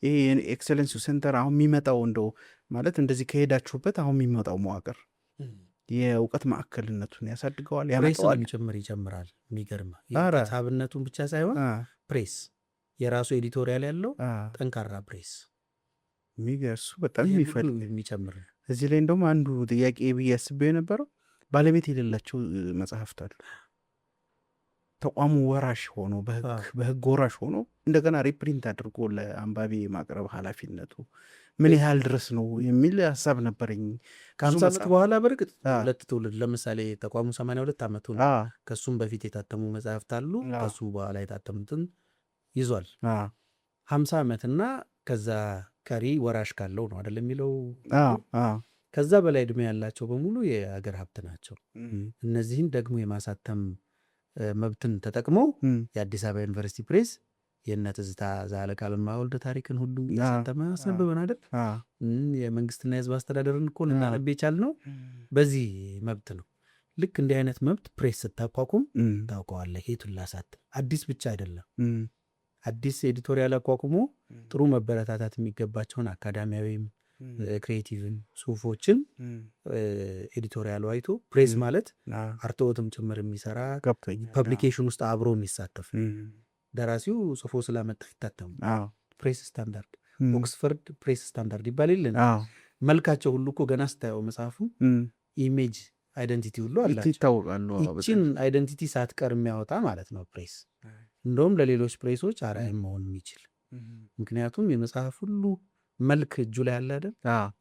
ይሄ ኤክሰለንሲ ሴንተር አሁን የሚመጣው እንደው ማለት እንደዚህ ከሄዳችሁበት አሁን የሚመጣው መዋቅር የእውቀት ማዕከልነቱን ያሳድገዋል፣ ያመጣዋል፣ ጭምር ይጨምራል። የሚገርም ሀብነቱን ብቻ ሳይሆን ፕሬስ የራሱ ኤዲቶሪያል ያለው ጠንካራ ፕሬስ የሚገርሱ በጣም የሚጨምር። እዚህ ላይ እንደውም አንዱ ጥያቄ ብዬ አስቤው የነበረው ባለቤት የሌላቸው መጽሐፍት አሉ። ተቋሙ ወራሽ ሆኖ በህግ ወራሽ ሆኖ እንደገና ሪፕሪንት አድርጎ ለአንባቢ ማቅረብ ኃላፊነቱ ምን ያህል ድረስ ነው የሚል ሀሳብ ነበረኝ። ከ50 ዓመት በኋላ በእርግጥ ሁለት ትውልድ ለምሳሌ ተቋሙ 82 ዓመቱ ነው። ከሱም በፊት የታተሙ መጽሐፍት አሉ፣ ከሱ በኋላ የታተሙትን ይዟል። 50 ዓመትና ከዛ ቀሪ ወራሽ ካለው ነው አይደለም የሚለው። ከዛ በላይ ዕድሜ ያላቸው በሙሉ የሀገር ሀብት ናቸው። እነዚህን ደግሞ የማሳተም መብትን ተጠቅመው የአዲስ አበባ ዩኒቨርሲቲ ፕሬስ የእነ ትዝታ ዘአለቃ ለማወልደ ታሪክን ሁሉ ያሳተመ አስነብበን አይደል? የመንግስትና የህዝብ አስተዳደርን እኮ ልናነብ የቻልነው በዚህ መብት ነው። ልክ እንዲህ አይነት መብት ፕሬስ ስታቋቁም ታውቀዋለህ። ሄቱን ላሳትም አዲስ ብቻ አይደለም። አዲስ ኤዲቶሪያል አቋቁሞ ጥሩ መበረታታት የሚገባቸውን አካዳሚያዊም ክሪኤቲቭን ጽሁፎችን ኤዲቶሪያሉ አይቶ ፕሬስ ማለት አርትዖትም ጭምር የሚሰራ ፐብሊኬሽን ውስጥ አብሮ የሚሳተፍ ደራሲው ጽፎ ስላመጣ ይታተሙ። ፕሬስ ስታንዳርድ ኦክስፈርድ ፕሬስ ስታንዳርድ ይባል የለን። መልካቸው ሁሉ እኮ ገና ስታየው መጽሐፉ ኢሜጅ አይደንቲቲ ሁሉ አላቸው፣ ይታወቃሉ። ይችን አይደንቲቲ ሳትቀር የሚያወጣ ማለት ነው ፕሬስ። እንደውም ለሌሎች ፕሬሶች አርአያ መሆን የሚችል ምክንያቱም የመጽሐፍ ሁሉ መልክ እጁ ላይ ያለ አይደል?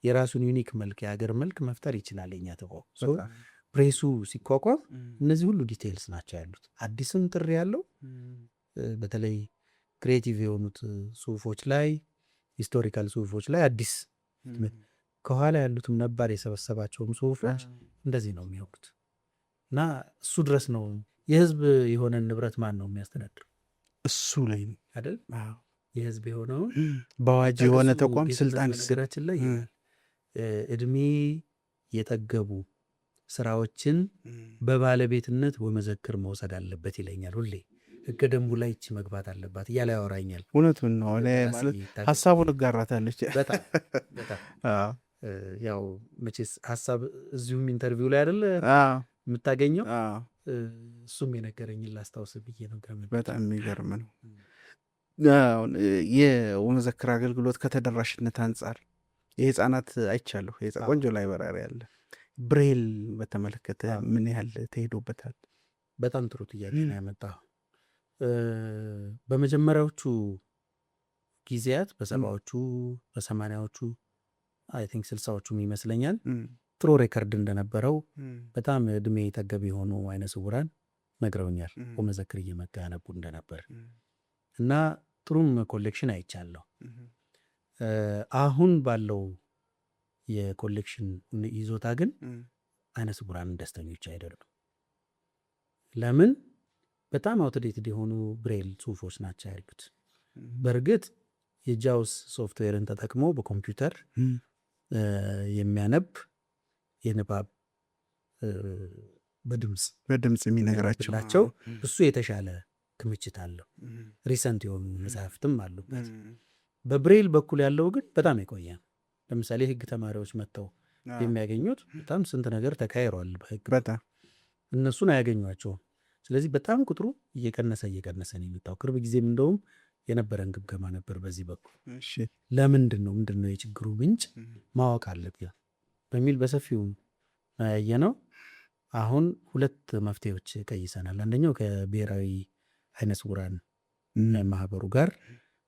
የራሱን ዩኒክ መልክ የሀገር መልክ መፍጠር ይችላል። የኛ ተቋም ፕሬሱ ሲቋቋም እነዚህ ሁሉ ዲቴይልስ ናቸው ያሉት። አዲስም ጥሪ ያለው በተለይ ክሪኤቲቭ የሆኑት ጽሁፎች ላይ ሂስቶሪካል ጽሁፎች ላይ አዲስ ከኋላ ያሉትም ነባር የሰበሰባቸውም ጽሁፎች እንደዚህ ነው የሚሆኑት እና እሱ ድረስ ነው የህዝብ የሆነን ንብረት ማን ነው የሚያስተዳድር? እሱ ላይ አይደል? የህዝብ የሆነውን በአዋጅ የሆነ ተቋም ስልጣን ነገራችን ላይ እድሜ የጠገቡ ስራዎችን በባለቤትነት ወመዘክር መውሰድ አለበት ይለኛል ሁሌ። ህገ ደንቡ ላይ ይቺ መግባት አለባት እያለ ያወራኛል። እውነቱን ነው ማለት ሀሳቡን እጋራታለች። ያው መቼስ ሀሳብ እዚሁም ኢንተርቪው ላይ አይደለ የምታገኘው። እሱም የነገረኝን ላስታውስ ብዬ ነው። በጣም የሚገርም ነው። የወመዘክር አገልግሎት ከተደራሽነት አንጻር የህፃናት አይቻለሁ። ቆንጆ ላይብረሪ ያለ ብሬል በተመለከተ ምን ያህል ተሄዶበታል? በጣም ጥሩ ጥያቄ ነው ያመጣው። በመጀመሪያዎቹ ጊዜያት በሰባዎቹ በሰማንያዎቹ አይ ቲንክ 60ዎቹም ይመስለኛል ጥሩ ሬከርድ እንደነበረው በጣም እድሜ ጠገብ የሆኑ አይነ ስውራን ነግረውኛል። ወመዘክር እየመጣ ያነቡ እንደነበር እና ጥሩም ኮሌክሽን አይቻለሁ። አሁን ባለው የኮሌክሽን ይዞታ ግን አይነ ስውራን ደስተኞች አይደሉም። ለምን? በጣም አውትዴትድ የሆኑ ብሬል ጽሁፎች ናቸው ያሉት። በእርግጥ የጃውስ ሶፍትዌርን ተጠቅሞ በኮምፒውተር የንባብ በድምፅ የሚነግራቸው እሱ የተሻለ ክምችት አለው። ሪሰንት የሆኑ መጽሐፍትም አሉበት። በብሬል በኩል ያለው ግን በጣም የቆየ ለምሳሌ ህግ ተማሪዎች መጥተው የሚያገኙት በጣም ስንት ነገር ተካይሯል በህግ በጣም እነሱን አያገኟቸውም። ስለዚህ በጣም ቁጥሩ እየቀነሰ ነው የመጣው። ቅርብ ጊዜም እንደውም የነበረን ግምገማ ነበር በዚህ በኩል ለምንድን ነው የችግሩ ምንጭ ማወቅ አለብን በሚል በሰፊው ያየነው። አሁን 2 መፍትሄዎች ቀይሰናል። አንደኛው ከብሔራዊ አይነ ስውራን ማህበሩ ጋር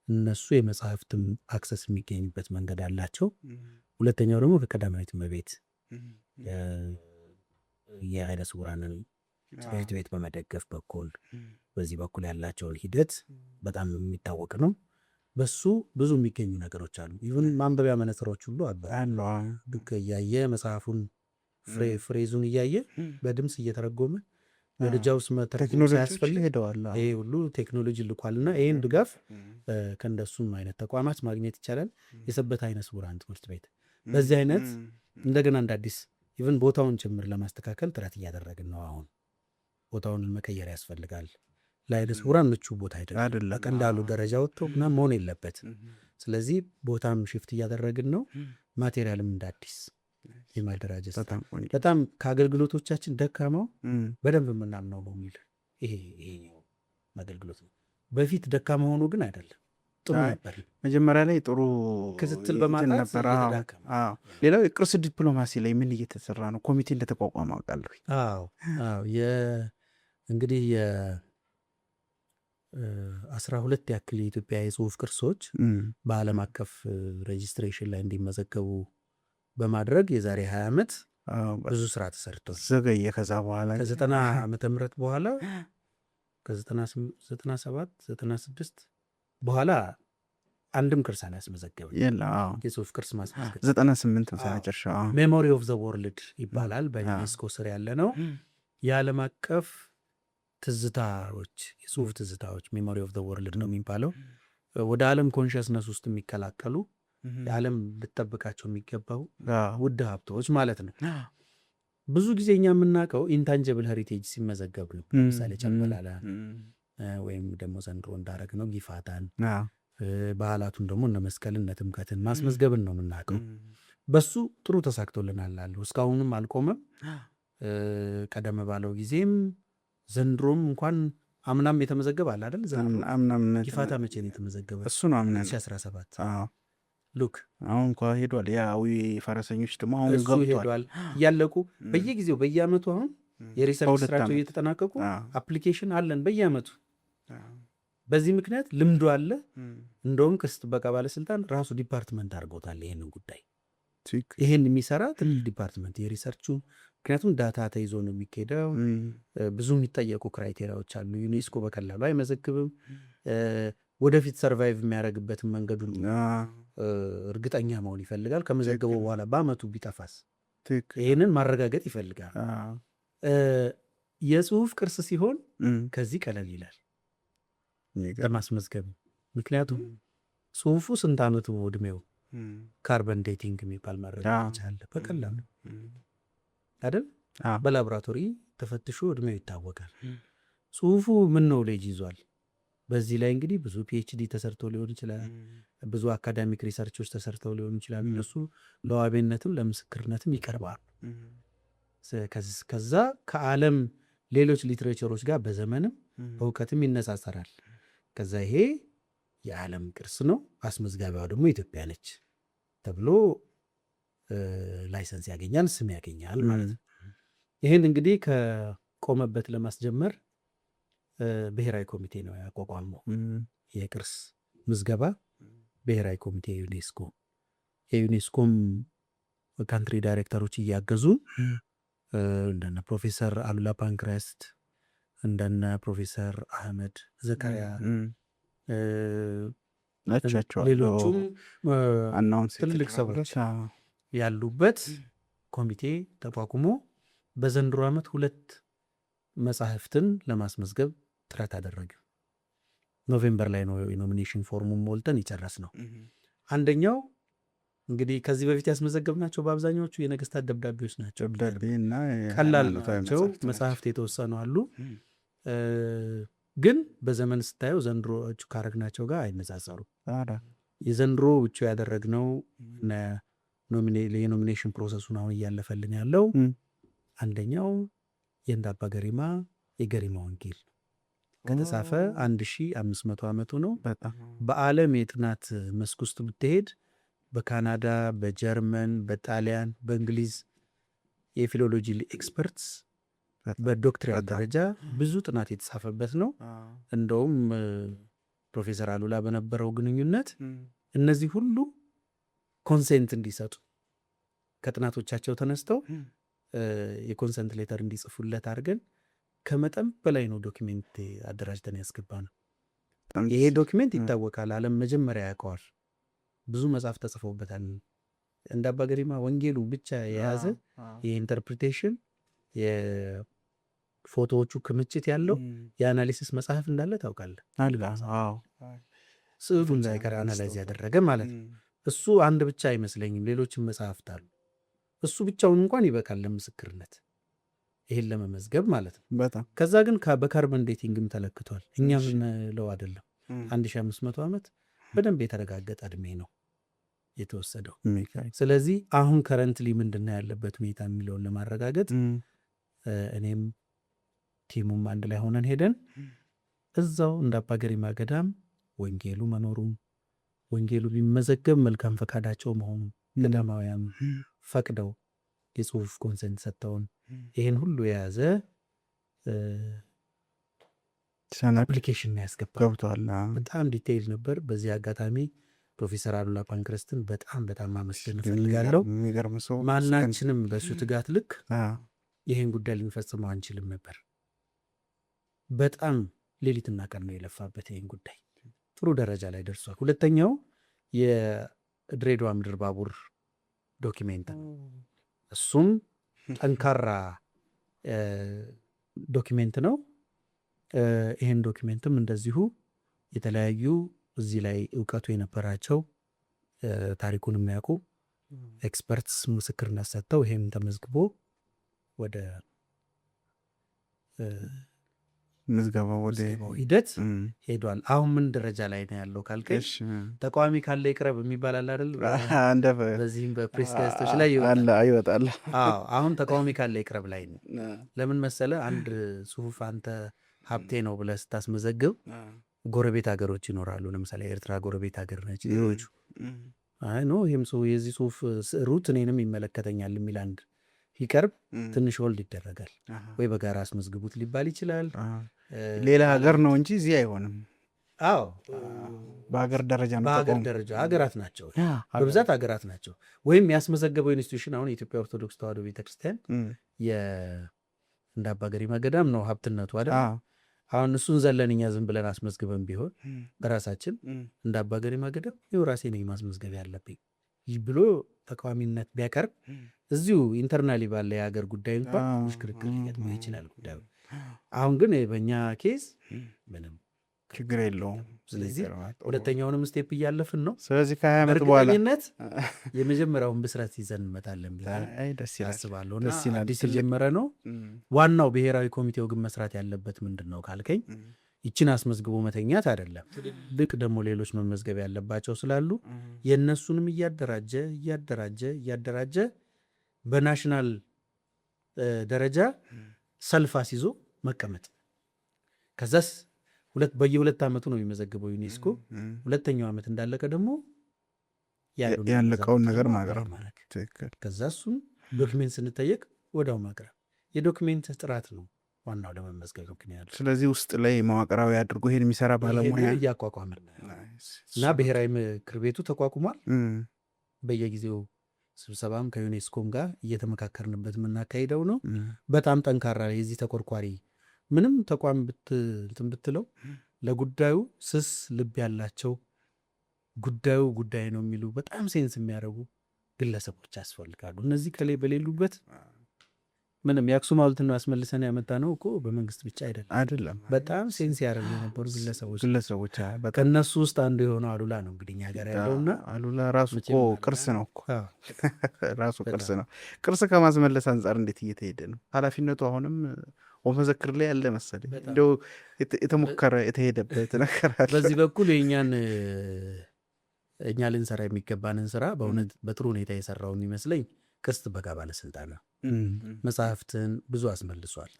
እነሱ የመጽሐፍትም አክሰስ የሚገኝበት መንገድ አላቸው። ሁለተኛው ደግሞ ከቀዳማዊት እመቤት የአይነ ስውራንን ትምህርት ቤት በመደገፍ በኩል በዚህ በኩል ያላቸውን ሂደት በጣም የሚታወቅ ነው። በሱ ብዙ የሚገኙ ነገሮች አሉ። ይሁን ማንበቢያ መነጽሮች ሁሉ አሉ። ልክ እያየ መጽሐፉን ፍሬዙን እያየ በድምፅ እየተረጎመ ደረጃ ውስጥ መተርጎም ሳያስፈልግ ሄደዋል። ይሄ ሁሉ ቴክኖሎጂ ልኳልና ይህን ድጋፍ ከእንደሱም አይነት ተቋማት ማግኘት ይቻላል። የሰበታ አይነ ስውራን ትምህርት ቤት በዚህ አይነት እንደገና እንደ አዲስ ኢቨን ቦታውን ጭምር ለማስተካከል ጥረት እያደረግን ነው። አሁን ቦታውን መቀየር ያስፈልጋል። ለአይነ ስውራን ምቹ ቦታ አይደለም። በቀላሉ ደረጃ ወጥቶ ምናምን መሆን የለበት። ስለዚህ ቦታም ሽፍት እያደረግን ነው። ማቴሪያልም እንደ አዲስ የማደራጀት በጣም ከአገልግሎቶቻችን ደካማው በደንብ የምናምነው ነው የሚል ይሄ አገልግሎት ነው። በፊት ደካማ ሆኖ ግን አይደለም፣ ጥሩ ነበር። መጀመሪያ ላይ ጥሩ ክትትል በማድረግ ነበር። ሌላው የቅርስ ዲፕሎማሲ ላይ ምን እየተሰራ ነው? ኮሚቴ እንደተቋቋመ አውቃለሁ። እንግዲህ 12 ያክል የኢትዮጵያ የጽሁፍ ቅርሶች በዓለም አቀፍ ሬጂስትሬሽን ላይ እንዲመዘገቡ በማድረግ የዛሬ 20 ዓመት ብዙ ስራ ተሰርቷል። ዘገየ። ከዛ በኋላ ከ90 ዓመተ ምህረት በኋላ ከ97 96 በኋላ አንድም ቅርስ አላስመዘገበ የጽሁፍ ቅርስ ማስመዝገብ 98 መጨረሻ ሜሞሪ ኦፍ ዘ ወርልድ ይባላል። በዩኔስኮ ስር ያለ ነው። የዓለም አቀፍ ትዝታዎች፣ የጽሁፍ ትዝታዎች ሜሞሪ ኦፍ ዘ ወርልድ ነው የሚባለው። ወደ ዓለም ኮንሽስነስ ውስጥ የሚከላከሉ የዓለም ልጠብቃቸው የሚገባው ውድ ሀብቶች ማለት ነው። ብዙ ጊዜ እኛ የምናውቀው ኢንታንጀብል ሄሪቴጅ ሲመዘገብ ነው። ለምሳሌ ጨምበላላ ወይም ደግሞ ዘንድሮ እንዳረግ ነው ጊፋታን፣ ባህላቱን ደግሞ እነ መስቀልን እነ ጥምቀትን ማስመዝገብን ነው የምናውቀው። በሱ ጥሩ ተሳክቶልናል አሉ። እስካሁንም አልቆመም። ቀደም ባለው ጊዜም ዘንድሮም እንኳን አምናም የተመዘገበ አለ አይደል? ጊፋታ መቼ ነው የተመዘገበ? እሱ ነው አምና 2017 ሉክ አሁን እንኳ ሄዷል። ያዊ ፈረሰኞች ደግሞ አሁን ገብቷል እያለቁ በየጊዜው በየአመቱ አሁን የሪሰርች ስራቸው እየተጠናቀቁ አፕሊኬሽን አለን በየአመቱ። በዚህ ምክንያት ልምዱ አለ። እንደውም ቅርስ ጥበቃ ባለስልጣን ራሱ ዲፓርትመንት አድርጎታል ይህንን ጉዳይ። ይህን የሚሰራ ትልቅ ዲፓርትመንት የሪሰርቹ፣ ምክንያቱም ዳታ ተይዞ ነው የሚካሄደው። ብዙ የሚጠየቁ ክራይቴሪያዎች አሉ። ዩኔስኮ በቀላሉ አይመዘግብም። ወደፊት ሰርቫይቭ የሚያደርግበትን መንገዱን እርግጠኛ መሆን ይፈልጋል። ከመዘገበው በኋላ በአመቱ ቢጠፋስ ይህንን ማረጋገጥ ይፈልጋል። የጽሁፍ ቅርስ ሲሆን ከዚህ ቀለል ይላል ለማስመዝገብ። ምክንያቱም ጽሁፉ ስንት አመቱ እድሜው፣ ካርበን ዴቲንግ የሚባል ማረጋገጫ አለ። በቀላሉ አይደል? በላቦራቶሪ ተፈትሾ እድሜው ይታወቃል። ጽሁፉ ምን ነው ሌጅ ይዟል። በዚህ ላይ እንግዲህ ብዙ ፒኤችዲ ተሰርተው ሊሆን ይችላል። ብዙ አካዳሚክ ሪሰርቾች ተሰርተው ሊሆን ይችላል። እነሱ ለዋቤነትም ለምስክርነትም ይቀርባሉ። ከዛ ከዓለም ሌሎች ሊትሬቸሮች ጋር በዘመንም በእውቀትም ይነሳሰራል። ከዛ ይሄ የዓለም ቅርስ ነው፣ አስመዝጋቢዋ ደግሞ ኢትዮጵያ ነች ተብሎ ላይሰንስ ያገኛል፣ ስም ያገኛል ማለት ነው። ይህን እንግዲህ ከቆመበት ለማስጀመር ብሔራዊ ኮሚቴ ነው ያቋቋመው። የቅርስ ምዝገባ ብሔራዊ ኮሚቴ ዩኔስኮ፣ የዩኔስኮም ካንትሪ ዳይሬክተሮች እያገዙ እንደነ ፕሮፌሰር አሉላ ፓንክረስት፣ እንደነ ፕሮፌሰር አህመድ ዘካሪያ፣ ሌሎቹም ትልልቅ ሰዎች ያሉበት ኮሚቴ ተቋቁሞ በዘንድሮ ዓመት 2 መጽሐፍትን ለማስመዝገብ ጥረት አደረገ። ኖቬምበር ላይ ነው የኖሚኔሽን ፎርሙን ሞልተን ይጨረስ ነው። አንደኛው እንግዲህ ከዚህ በፊት ያስመዘገብናቸው በአብዛኛዎቹ የነገስታት ደብዳቤዎች ናቸው። ቀላል ናቸው መጽሐፍት፣ የተወሰኑ አሉ። ግን በዘመን ስታየው ዘንድሮዎቹ ካረግናቸው ጋር አይነጻጸሩ። የዘንድሮ ውጭ ያደረግነው የኖሚኔሽን ፕሮሰሱን አሁን እያለፈልን ያለው አንደኛው የእንደ አባ ገሪማ የገሪማ ወንጌል ከተጻፈ 1500 ዓመቱ ነው። በዓለም የጥናት መስክ ውስጥ ብትሄድ በካናዳ፣ በጀርመን፣ በጣሊያን፣ በእንግሊዝ የፊሎሎጂ ኤክስፐርትስ በዶክትሪን ደረጃ ብዙ ጥናት የተጻፈበት ነው። እንደውም ፕሮፌሰር አሉላ በነበረው ግንኙነት እነዚህ ሁሉ ኮንሴንት እንዲሰጡ ከጥናቶቻቸው ተነስተው የኮንሰንት ሌተር እንዲጽፉለት አድርገን ከመጠን በላይ ነው ዶኪሜንት አደራጅተን ያስገባ ነው። ይሄ ዶኪሜንት ይታወቃል፣ ዓለም መጀመሪያ ያውቀዋል። ብዙ መጽሐፍ ተጽፎበታል። እንደ አባ ገሪማ ወንጌሉ ብቻ የያዘ የኢንተርፕሪቴሽን የፎቶዎቹ ክምችት ያለው የአናሊሲስ መጽሐፍ እንዳለ ታውቃለህ። ስዕሉን ሳይቀር አናላይዝ ያደረገ ማለት ነው። እሱ አንድ ብቻ አይመስለኝም፣ ሌሎችም መጽሐፍት አሉ። እሱ ብቻውን እንኳን ይበቃል ለምስክርነት ይሄን ለመመዝገብ ማለት ነው። ከዛ ግን በካርበን ዴቲንግም ተለክቷል። እኛ ምንለው አይደለም። 1500 ዓመት በደንብ የተረጋገጠ እድሜ ነው የተወሰደው። ስለዚህ አሁን ከረንትሊ ምንድን ያለበት ሁኔታ የሚለውን ለማረጋገጥ እኔም ቲሙም አንድ ላይ ሆነን ሄደን እዛው እንደ አባ ገሪማ ገዳም ወንጌሉ መኖሩም ወንጌሉ ቢመዘገብ መልካም ፈቃዳቸው መሆኑ ገዳማውያን ፈቅደው የጽሁፍ ኮንሰንት ሰጥተውን ይህን ሁሉ የያዘ አፕሊኬሽን ያስገባል። በጣም ዲቴይል ነበር። በዚህ አጋጣሚ ፕሮፌሰር አሉላ ፓንክረስትን በጣም ማመስገን እፈልጋለሁ። ማናችንም በእሱ ትጋት ልክ ይህን ጉዳይ ልንፈጽመው አንችልም ነበር። በጣም ሌሊትና ቀን ነው የለፋበት። ይህን ጉዳይ ጥሩ ደረጃ ላይ ደርሷል። ሁለተኛው የድሬዳዋ ምድር ባቡር ዶኪሜንት ነው። እሱም ጠንካራ ዶኪሜንት ነው። ይህን ዶኪሜንትም እንደዚሁ የተለያዩ እዚህ ላይ እውቀቱ የነበራቸው ታሪኩን የሚያውቁ ኤክስፐርትስ ምስክርነት ሰጥተው ይህም ተመዝግቦ ወደ ምዝገባው ወደ ሂደት ሄዷል። አሁን ምን ደረጃ ላይ ነው ያለው ካልከኝ ተቃዋሚ ካለ ይቅረብ የሚባል አለ አይደል? በዚህም በፕሬስ ጋዜጦች ላይ ይወጣል። አሁን ተቃዋሚ ካለ ይቅረብ ላይ ነው። ለምን መሰለ? አንድ ጽሁፍ አንተ ሀብቴ ነው ብለህ ስታስመዘግብ ጎረቤት ሀገሮች ይኖራሉ። ለምሳሌ ኤርትራ ጎረቤት ሀገር ነች። ሌሎቹ አይ ኖ ይህም የዚህ ጽሁፍ ሩት እኔንም ይመለከተኛል የሚል አንድ ሂቀርብ ትንሽ ወልድ ይደረጋል። ወይ በጋራ አስመዝግቡት ሊባል ይችላል። ሌላ ሀገር ነው እንጂ እዚህ አይሆንም። አዎ በሀገር ደረጃ ነው። በሀገር ደረጃ ሀገራት ናቸው፣ በብዛት ሀገራት ናቸው። ወይም ያስመዘገበው ኢንስቲትዩሽን አሁን የኢትዮጵያ ኦርቶዶክስ ተዋሕዶ ቤተክርስቲያን እንደ አባ ገሪማ ገዳም ነው ሀብትነቱ አይደል? አሁን እሱን ዘለን እኛ ዝም ብለን አስመዝግበን ቢሆን በራሳችን እንደ አባ ገሪማ ገዳም ይኸው ራሴ ነኝ ማስመዝገብ ያለብኝ ብሎ ተቃዋሚነት ቢያቀርብ እዚሁ ኢንተርናሊ ባለ የሀገር ጉዳይ እንኳን ሽክርክር ሊገጥመው ይችላል ጉዳዩ። አሁን ግን በእኛ ኬዝ ምንም ችግር የለውም። ስለዚህ ሁለተኛውንም ስቴፕ እያለፍን ነው። ስለዚህ ከ20 ዓመት በኋላ የመጀመሪያውን ብስረት ይዘን እንመጣለን አስባለሁ። እና አዲስ የጀመረ ነው። ዋናው ብሔራዊ ኮሚቴው ግን መስራት ያለበት ምንድን ነው ካልከኝ ይችን አስመዝግቦ መተኛት አይደለም። ልክ ደግሞ ሌሎች መመዝገብ ያለባቸው ስላሉ የእነሱንም እያደራጀ በናሽናል ደረጃ ሰልፍ አስይዞ መቀመጥ። ከዛስ በየ2 ዓመቱ ነው የሚመዘግበው ዩኔስኮ። ሁለተኛው ዓመት እንዳለቀ ደግሞ ያለቀውን ነገር ማቅረብ። ከዛ እሱን ዶክሜንት ስንጠየቅ ወዲያው ማቅረብ። የዶክሜንት ጥራት ነው ዋናው ለመመዝገብ ምክንያቱ። ስለዚህ ውስጥ ላይ መዋቅራዊ አድርጎ ይሄን የሚሰራ ባለሙያ እያቋቋመን እና ብሔራዊ ምክር ቤቱ ተቋቁሟል። በየጊዜው ስብሰባም ከዩኔስኮም ጋር እየተመካከርንበት የምናካሂደው ነው። በጣም ጠንካራ የዚህ ተቆርቋሪ ምንም ተቋም እንትን ብትለው ለጉዳዩ ስስ ልብ ያላቸው ጉዳዩ ጉዳይ ነው የሚሉ በጣም ሴንስ የሚያደርጉ ግለሰቦች ያስፈልጋሉ። እነዚህ ከላይ በሌሉበት ምንም የአክሱም ሐውልትን አስመልሰን ያመጣ ነው እኮ በመንግስት ብቻ አይደለም። በጣም ሴንስ ያደርጉ የነበሩ ግለሰቦች ከእነሱ ውስጥ አንዱ የሆነው አሉላ ነው እንግዲህ እኛ ጋር ያለውና አሉላ ራሱ እኮ ቅርስ ነው እኮ ራሱ ቅርስ ነው። ቅርስ ከማስመለስ አንጻር እንዴት እየተሄደ ነው? ኃላፊነቱ አሁንም ወመዘክር ላይ ያለ መሰለኝ። እንደው የተሞከረ የተሄደበት ነገር አለ። በዚህ በኩል የእኛን እኛ ልንሰራ የሚገባንን ስራ በእውነት በጥሩ ሁኔታ የሰራውን ይመስለኝ ቅርስ ጥበቃ ባለስልጣን ነው። መጽሐፍትን ብዙ አስመልሷል።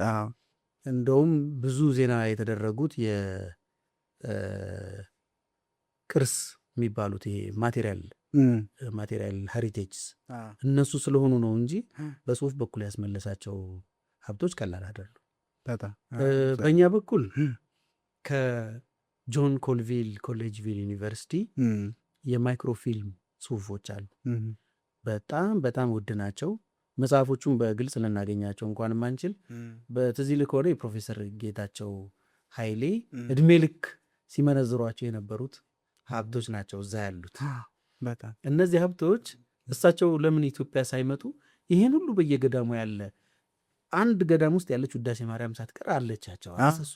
እንደውም ብዙ ዜና የተደረጉት የቅርስ የሚባሉት ይሄ ማቴሪያል ሄሪቴጅስ እነሱ ስለሆኑ ነው እንጂ በጽሁፍ በኩል ያስመለሳቸው ሀብቶች ቀላል አይደሉ። በእኛ በኩል ከጆን ኮልቪል ኮሌጅቪል ዩኒቨርሲቲ የማይክሮፊልም ጽሁፎች አሉ። በጣም በጣም ውድ ናቸው። መጽሐፎቹን በግልጽ ልናገኛቸው እንኳን ማንችል። በትዝ ይልህ ከሆነ የፕሮፌሰር ጌታቸው ኃይሌ እድሜ ልክ ሲመነዝሯቸው የነበሩት ሀብቶች ናቸው እዛ ያሉት። እነዚህ ሀብቶች እሳቸው ለምን ኢትዮጵያ ሳይመጡ ይህን ሁሉ በየገዳሙ ያለ አንድ ገዳም ውስጥ ያለች ውዳሴ ማርያም ሳትቀር አለቻቸው። አክሰሱ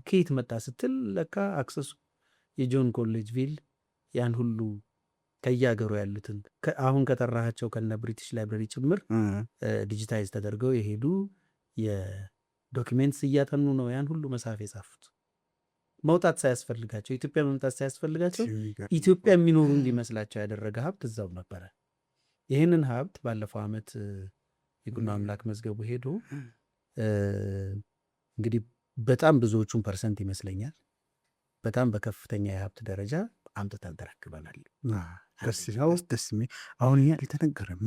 ከየት መጣ ስትል ለካ አክሰሱ የጆን ኮሌጅቪል ያን ሁሉ ከየሀገሩ ያሉትን አሁን ከጠራሃቸው ከነ ብሪቲሽ ላይብረሪ ጭምር ዲጂታይዝ ተደርገው የሄዱ የዶኪሜንትስ እያጠኑ ነው ያን ሁሉ መጽሐፍ የጻፉት። መውጣት ሳያስፈልጋቸው ኢትዮጵያ መምጣት ሳያስፈልጋቸው ኢትዮጵያ የሚኖሩ እንዲመስላቸው ያደረገ ሀብት እዛው ነበረ። ይህንን ሀብት ባለፈው ዓመት የጉና አምላክ መዝገቡ ሄዶ እንግዲህ በጣም ብዙዎቹን ፐርሰንት ይመስለኛል በጣም በከፍተኛ የሀብት ደረጃ አምጥተን ተረክበናል። ደስ አሁን ይሄ አልተነገረም።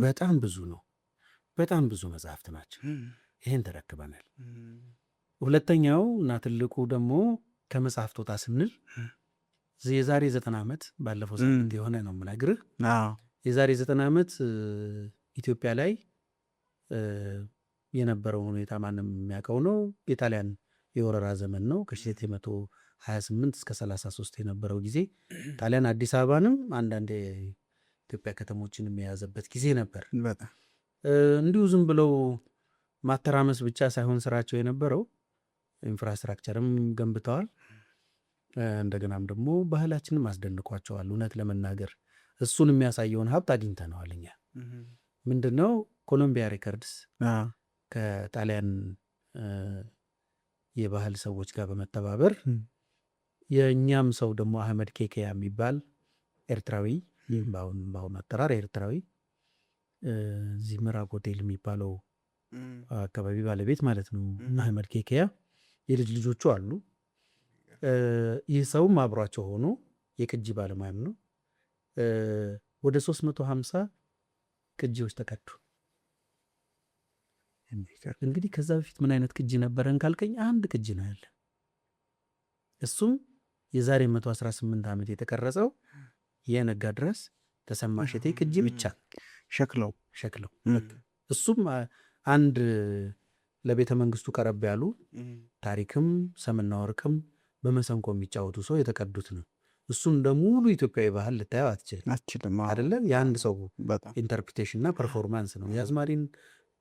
በጣም ብዙ ነው። በጣም ብዙ መጽሐፍት ናቸው። ይህን ተረክበናል። ሁለተኛው እና ትልቁ ደግሞ ከመጽሐፍት ወጣ ስንል የዛሬ 90 ዓመት ባለፈው ሳምንት የሆነ ነው የምነግርህ። የዛሬ 90 ዓመት ኢትዮጵያ ላይ የነበረው ሁኔታ ማንም የሚያውቀው ነው። የጣሊያን የወረራ ዘመን ነው። ከ1928 እስከ 33 የነበረው ጊዜ ጣሊያን አዲስ አበባንም አንዳንድ የኢትዮጵያ ከተሞችንም የያዘበት ጊዜ ነበር። እንዲሁ ዝም ብለው ማተራመስ ብቻ ሳይሆን ስራቸው የነበረው ኢንፍራስትራክቸርም ገንብተዋል። እንደገናም ደግሞ ባህላችንም አስደንቋቸዋል። እውነት ለመናገር እሱን የሚያሳየውን ሀብት አግኝተነዋል። እኛ ምንድነው ኮሎምቢያ ሬከርድስ ከጣሊያን የባህል ሰዎች ጋር በመተባበር የእኛም ሰው ደግሞ አህመድ ኬኬያ የሚባል ኤርትራዊ በአሁኑ አጠራር ኤርትራዊ እዚህ ምዕራብ ሆቴል የሚባለው አካባቢ ባለቤት ማለት ነው። አህመድ ኬኬያ የልጅ ልጆቹ አሉ። ይህ ሰውም አብሯቸው ሆኖ የቅጂ ባለሙያም ነው። ወደ 350 ቅጂዎች ተቀዱ። እንግዲህ ከዛ በፊት ምን አይነት ቅጂ ነበረን ካልከኝ አንድ ቅጂ ነው ያለ። እሱም የዛሬ 118 ዓመት የተቀረጸው የነጋ ድረስ ተሰማ እሸቴ ቅጂ ብቻ ሸክለው እሱም አንድ ለቤተ መንግስቱ ቀረብ ያሉ ታሪክም ሰምና ወርቅም በመሰንቆ የሚጫወቱ ሰው የተቀዱት ነው። እሱን እንደሙሉ ኢትዮጵያዊ ባህል ልታየው አትችልም አይደለም። የአንድ ሰው ኢንተርፕሬቴሽን እና ፐርፎርማንስ ነው። የአዝማሪን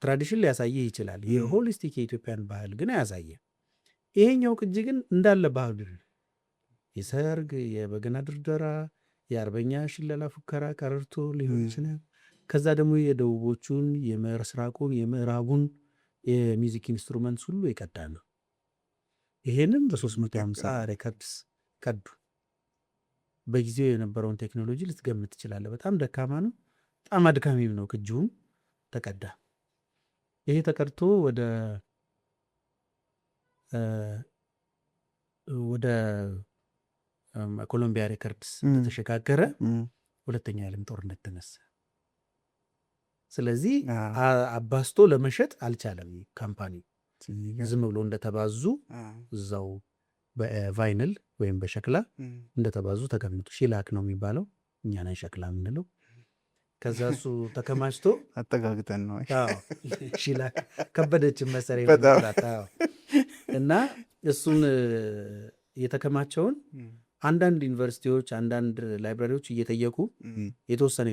ትራዲሽን ሊያሳይህ ይችላል። የሆሊስቲክ የኢትዮጵያን ባህል ግን አያሳየ። ይሄኛው ቅጂ ግን እንዳለ ባህል የሰርግ፣ የበገና ድርደራ፣ የአርበኛ ሽለላ፣ ፉከራ፣ ቀረርቶ ሊሆን ይችላል። ከዛ ደግሞ የደቡቦቹን፣ የምስራቁን፣ የምዕራቡን የሚዚክ ኢንስትሩመንትስ ሁሉ የቀዳ ነው። ይሄንም በ350 ሬከርድስ ቀዱ። በጊዜው የነበረውን ቴክኖሎጂ ልትገምት ትችላለህ። በጣም ደካማ ነው፣ በጣም አድካሚም ነው። ቅጂውም ተቀዳ። ይሄ ተቀድቶ ወደ ኮሎምቢያ ሬከርድስ ተሸጋገረ። ሁለተኛ የዓለም ጦርነት ተነሳ። ስለዚህ አባስቶ ለመሸጥ አልቻለም። ካምፓኒ ዝም ብሎ እንደተባዙ እዛው በቫይንል ወይም በሸክላ እንደተባዙ ተቀምጡ። ሺላክ ነው የሚባለው፣ እኛ ነን ሸክላ የምንለው። ከዛ እሱ ተከማችቶ አጠጋግተን ነው ሺላክ ከበደችን መሰሪ እና እሱን የተከማቸውን አንዳንድ ዩኒቨርሲቲዎች፣ አንዳንድ ላይብራሪዎች እየጠየቁ የተወሰነ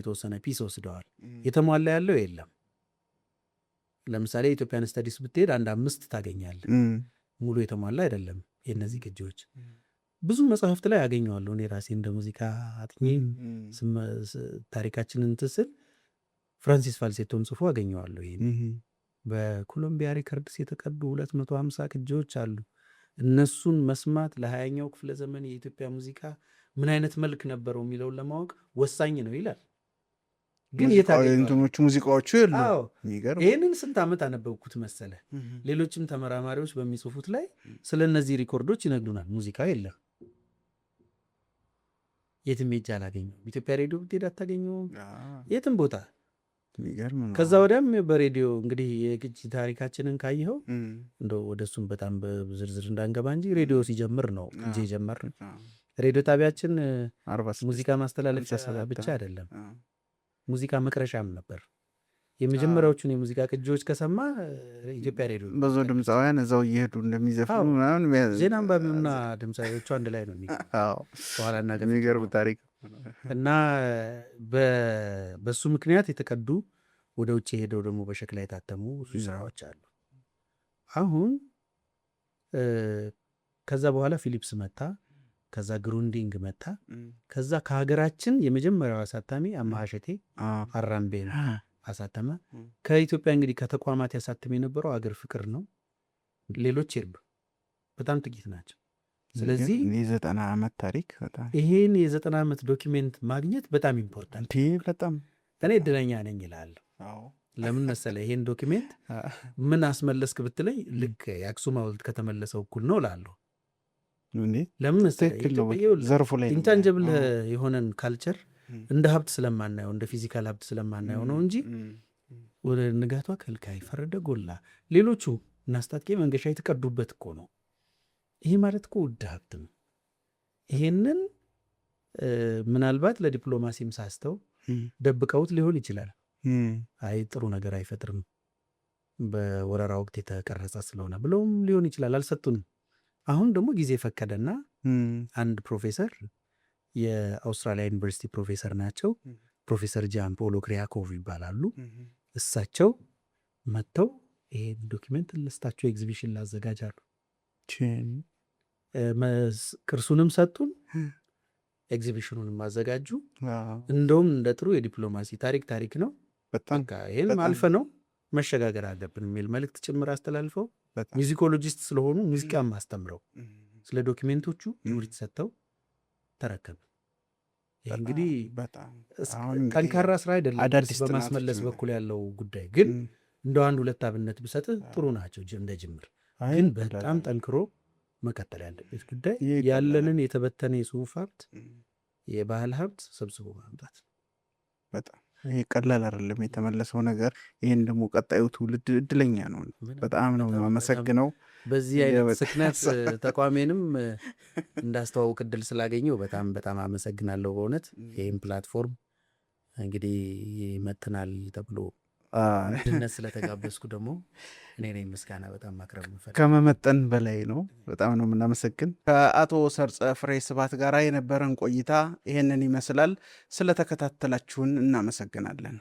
ፒስ ወስደዋል። የተሟላ ያለው የለም። ለምሳሌ የኢትዮጵያን ስተዲስ ብትሄድ 1-5 ታገኛለህ። ሙሉ የተሟላ አይደለም። የእነዚህ ቅጂዎች ብዙ መጽሐፍት ላይ ያገኘዋለሁ። እኔ ራሴ እንደ ሙዚቃ አጥኚ ታሪካችንን ትስል ፍራንሲስ ፋልሴቶን ጽፎ አገኘዋለሁ። ይሄ በኮሎምቢያ ሪከርድስ የተቀዱ 250 ቅጂዎች አሉ። እነሱን መስማት ለ20ኛው ክፍለ ዘመን የኢትዮጵያ ሙዚቃ ምን አይነት መልክ ነበረው የሚለውን ለማወቅ ወሳኝ ነው ይላል። ግን እንትኖቹ ሙዚቃዎቹ የሉ። ይህንን ስንት ዓመት አነበብኩት መሰለ። ሌሎችም ተመራማሪዎች በሚጽፉት ላይ ስለ እነዚህ ሪኮርዶች ይነግዱናል። ሙዚቃ የለም፣ የትም ሄጄ አላገኘሁም። ኢትዮጵያ ሬዲዮ ብትሄድ አታገኘውም፣ የትም ቦታ። ከዛ ወዲያም በሬዲዮ እንግዲህ የቅጂ ታሪካችንን ካየኸው እንደው ወደሱም በጣም በዝርዝር እንዳንገባ እንጂ ሬዲዮ ሲጀምር ነው እንጂ የጀመር ሬዲዮ ጣቢያችን ሙዚቃ ማስተላለፊያ ብቻ አይደለም፣ ሙዚቃ መቅረሻም ነበር። የመጀመሪያዎቹን የሙዚቃ ቅጂዎች ከሰማ ኢትዮጵያ ሬዲዮ ብዙ ድምፃውያን እዛው እየሄዱ እንደሚዘፍኑ ዜና አንባቢውና ድምፃዊዎቹ አንድ ላይ ነው በኋላ የሚገርም ታሪክ እና በሱ ምክንያት የተቀዱ ወደ ውጭ ሄደው ደግሞ በሸክላ የታተሙ ስራዎች አሉ። አሁን ከዛ በኋላ ፊሊፕስ መታ፣ ከዛ ግሩንዲንግ መታ፣ ከዛ ከሀገራችን የመጀመሪያው አሳታሚ አማሃሸቴ አራምቤ ነው አሳተመ። ከኢትዮጵያ እንግዲህ ከተቋማት ያሳትም የነበረው አገር ፍቅር ነው። ሌሎች የሉ፣ በጣም ጥቂት ናቸው። ስለዚህ የ90 ዓመት ታሪክ ይሄን የ90 ዓመት ዶኪሜንት ማግኘት በጣም ኢምፖርታንት፣ በጣም እኔ እድለኛ ነኝ ይላል። ለምን መሰለ? ይሄን ዶኪሜንት ምን አስመለስክ ብትለኝ ልክ የአክሱም ሐውልት ከተመለሰው እኩል ነው እላለሁ። ለምን ዘርፉ ላይ ኢንታንጀብል የሆነን ካልቸር እንደ ሀብት ስለማናየው እንደ ፊዚካል ሀብት ስለማናየው ነው እንጂ ወደ ንጋቷ ከልካይ፣ ፈረደ ጎላ፣ ሌሎቹ እናስታጥቄ መንገሻ የተቀዱበት እኮ ነው። ይሄ ማለት እኮ ውድ ሀብት ነው። ይሄንን ምናልባት ለዲፕሎማሲም ሳስተው ደብቀውት ሊሆን ይችላል። አይ ጥሩ ነገር አይፈጥርም በወረራ ወቅት የተቀረጸ ስለሆነ ብለውም ሊሆን ይችላል፣ አልሰጡንም። አሁን ደግሞ ጊዜ ፈቀደና አንድ ፕሮፌሰር የአውስትራሊያ ዩኒቨርሲቲ ፕሮፌሰር ናቸው። ፕሮፌሰር ጃን ፖሎ ክሪያኮቭ ይባላሉ። እሳቸው መጥተው ይሄን ዶኪመንት ልስታቸው ኤግዚቢሽን ላዘጋጃሉ። ቅርሱንም ሰጡን፣ ኤግዚቢሽኑንም አዘጋጁ። እንደውም እንደ ጥሩ የዲፕሎማሲ ታሪክ ነው። ይህን አልፈ ነው መሸጋገር አለብን የሚል መልእክት ጭምር አስተላልፈው ሚዚኮሎጂስት ስለሆኑ ሙዚቃም አስተምረው ስለ ዶኪሜንቶቹ ዩኒት ሰጥተው ተረከብ። ይህ እንግዲህ ጠንካራ ስራ አይደለም በማስመለስ በኩል ያለው ጉዳይ፣ ግን እንደ አንድ ሁለት አብነት ብሰጥ ጥሩ ናቸው እንደ ጅምር። ግን በጣም ጠንክሮ መቀጠል ያለበት ጉዳይ ያለንን የተበተነ የጽሁፍ ሀብት፣ የባህል ሀብት ሰብስቦ ማምጣት በጣም ይሄ ቀላል አይደለም የተመለሰው ነገር። ይህን ደግሞ ቀጣዩ ትውልድ እድለኛ ነው። በጣም ነው የማመሰግነው። በዚህ አይነት ስክነት ተቋሜንም እንዳስተዋውቅ እድል ስላገኘው በጣም አመሰግናለሁ በእውነት። ይህም ፕላትፎርም እንግዲህ ይመጥናል ተብሎ ድነት ስለተጋበዝኩ ደግሞ እኔ ነኝ ምስጋና በጣም ማቅረብ ምፈልግ። ከመመጠን በላይ ነው። በጣም ነው የምናመሰግን። ከአቶ ሰርጸ ፍሬ ስብሐት ጋር የነበረን ቆይታ ይሄንን ይመስላል። ስለተከታተላችሁን እናመሰግናለን።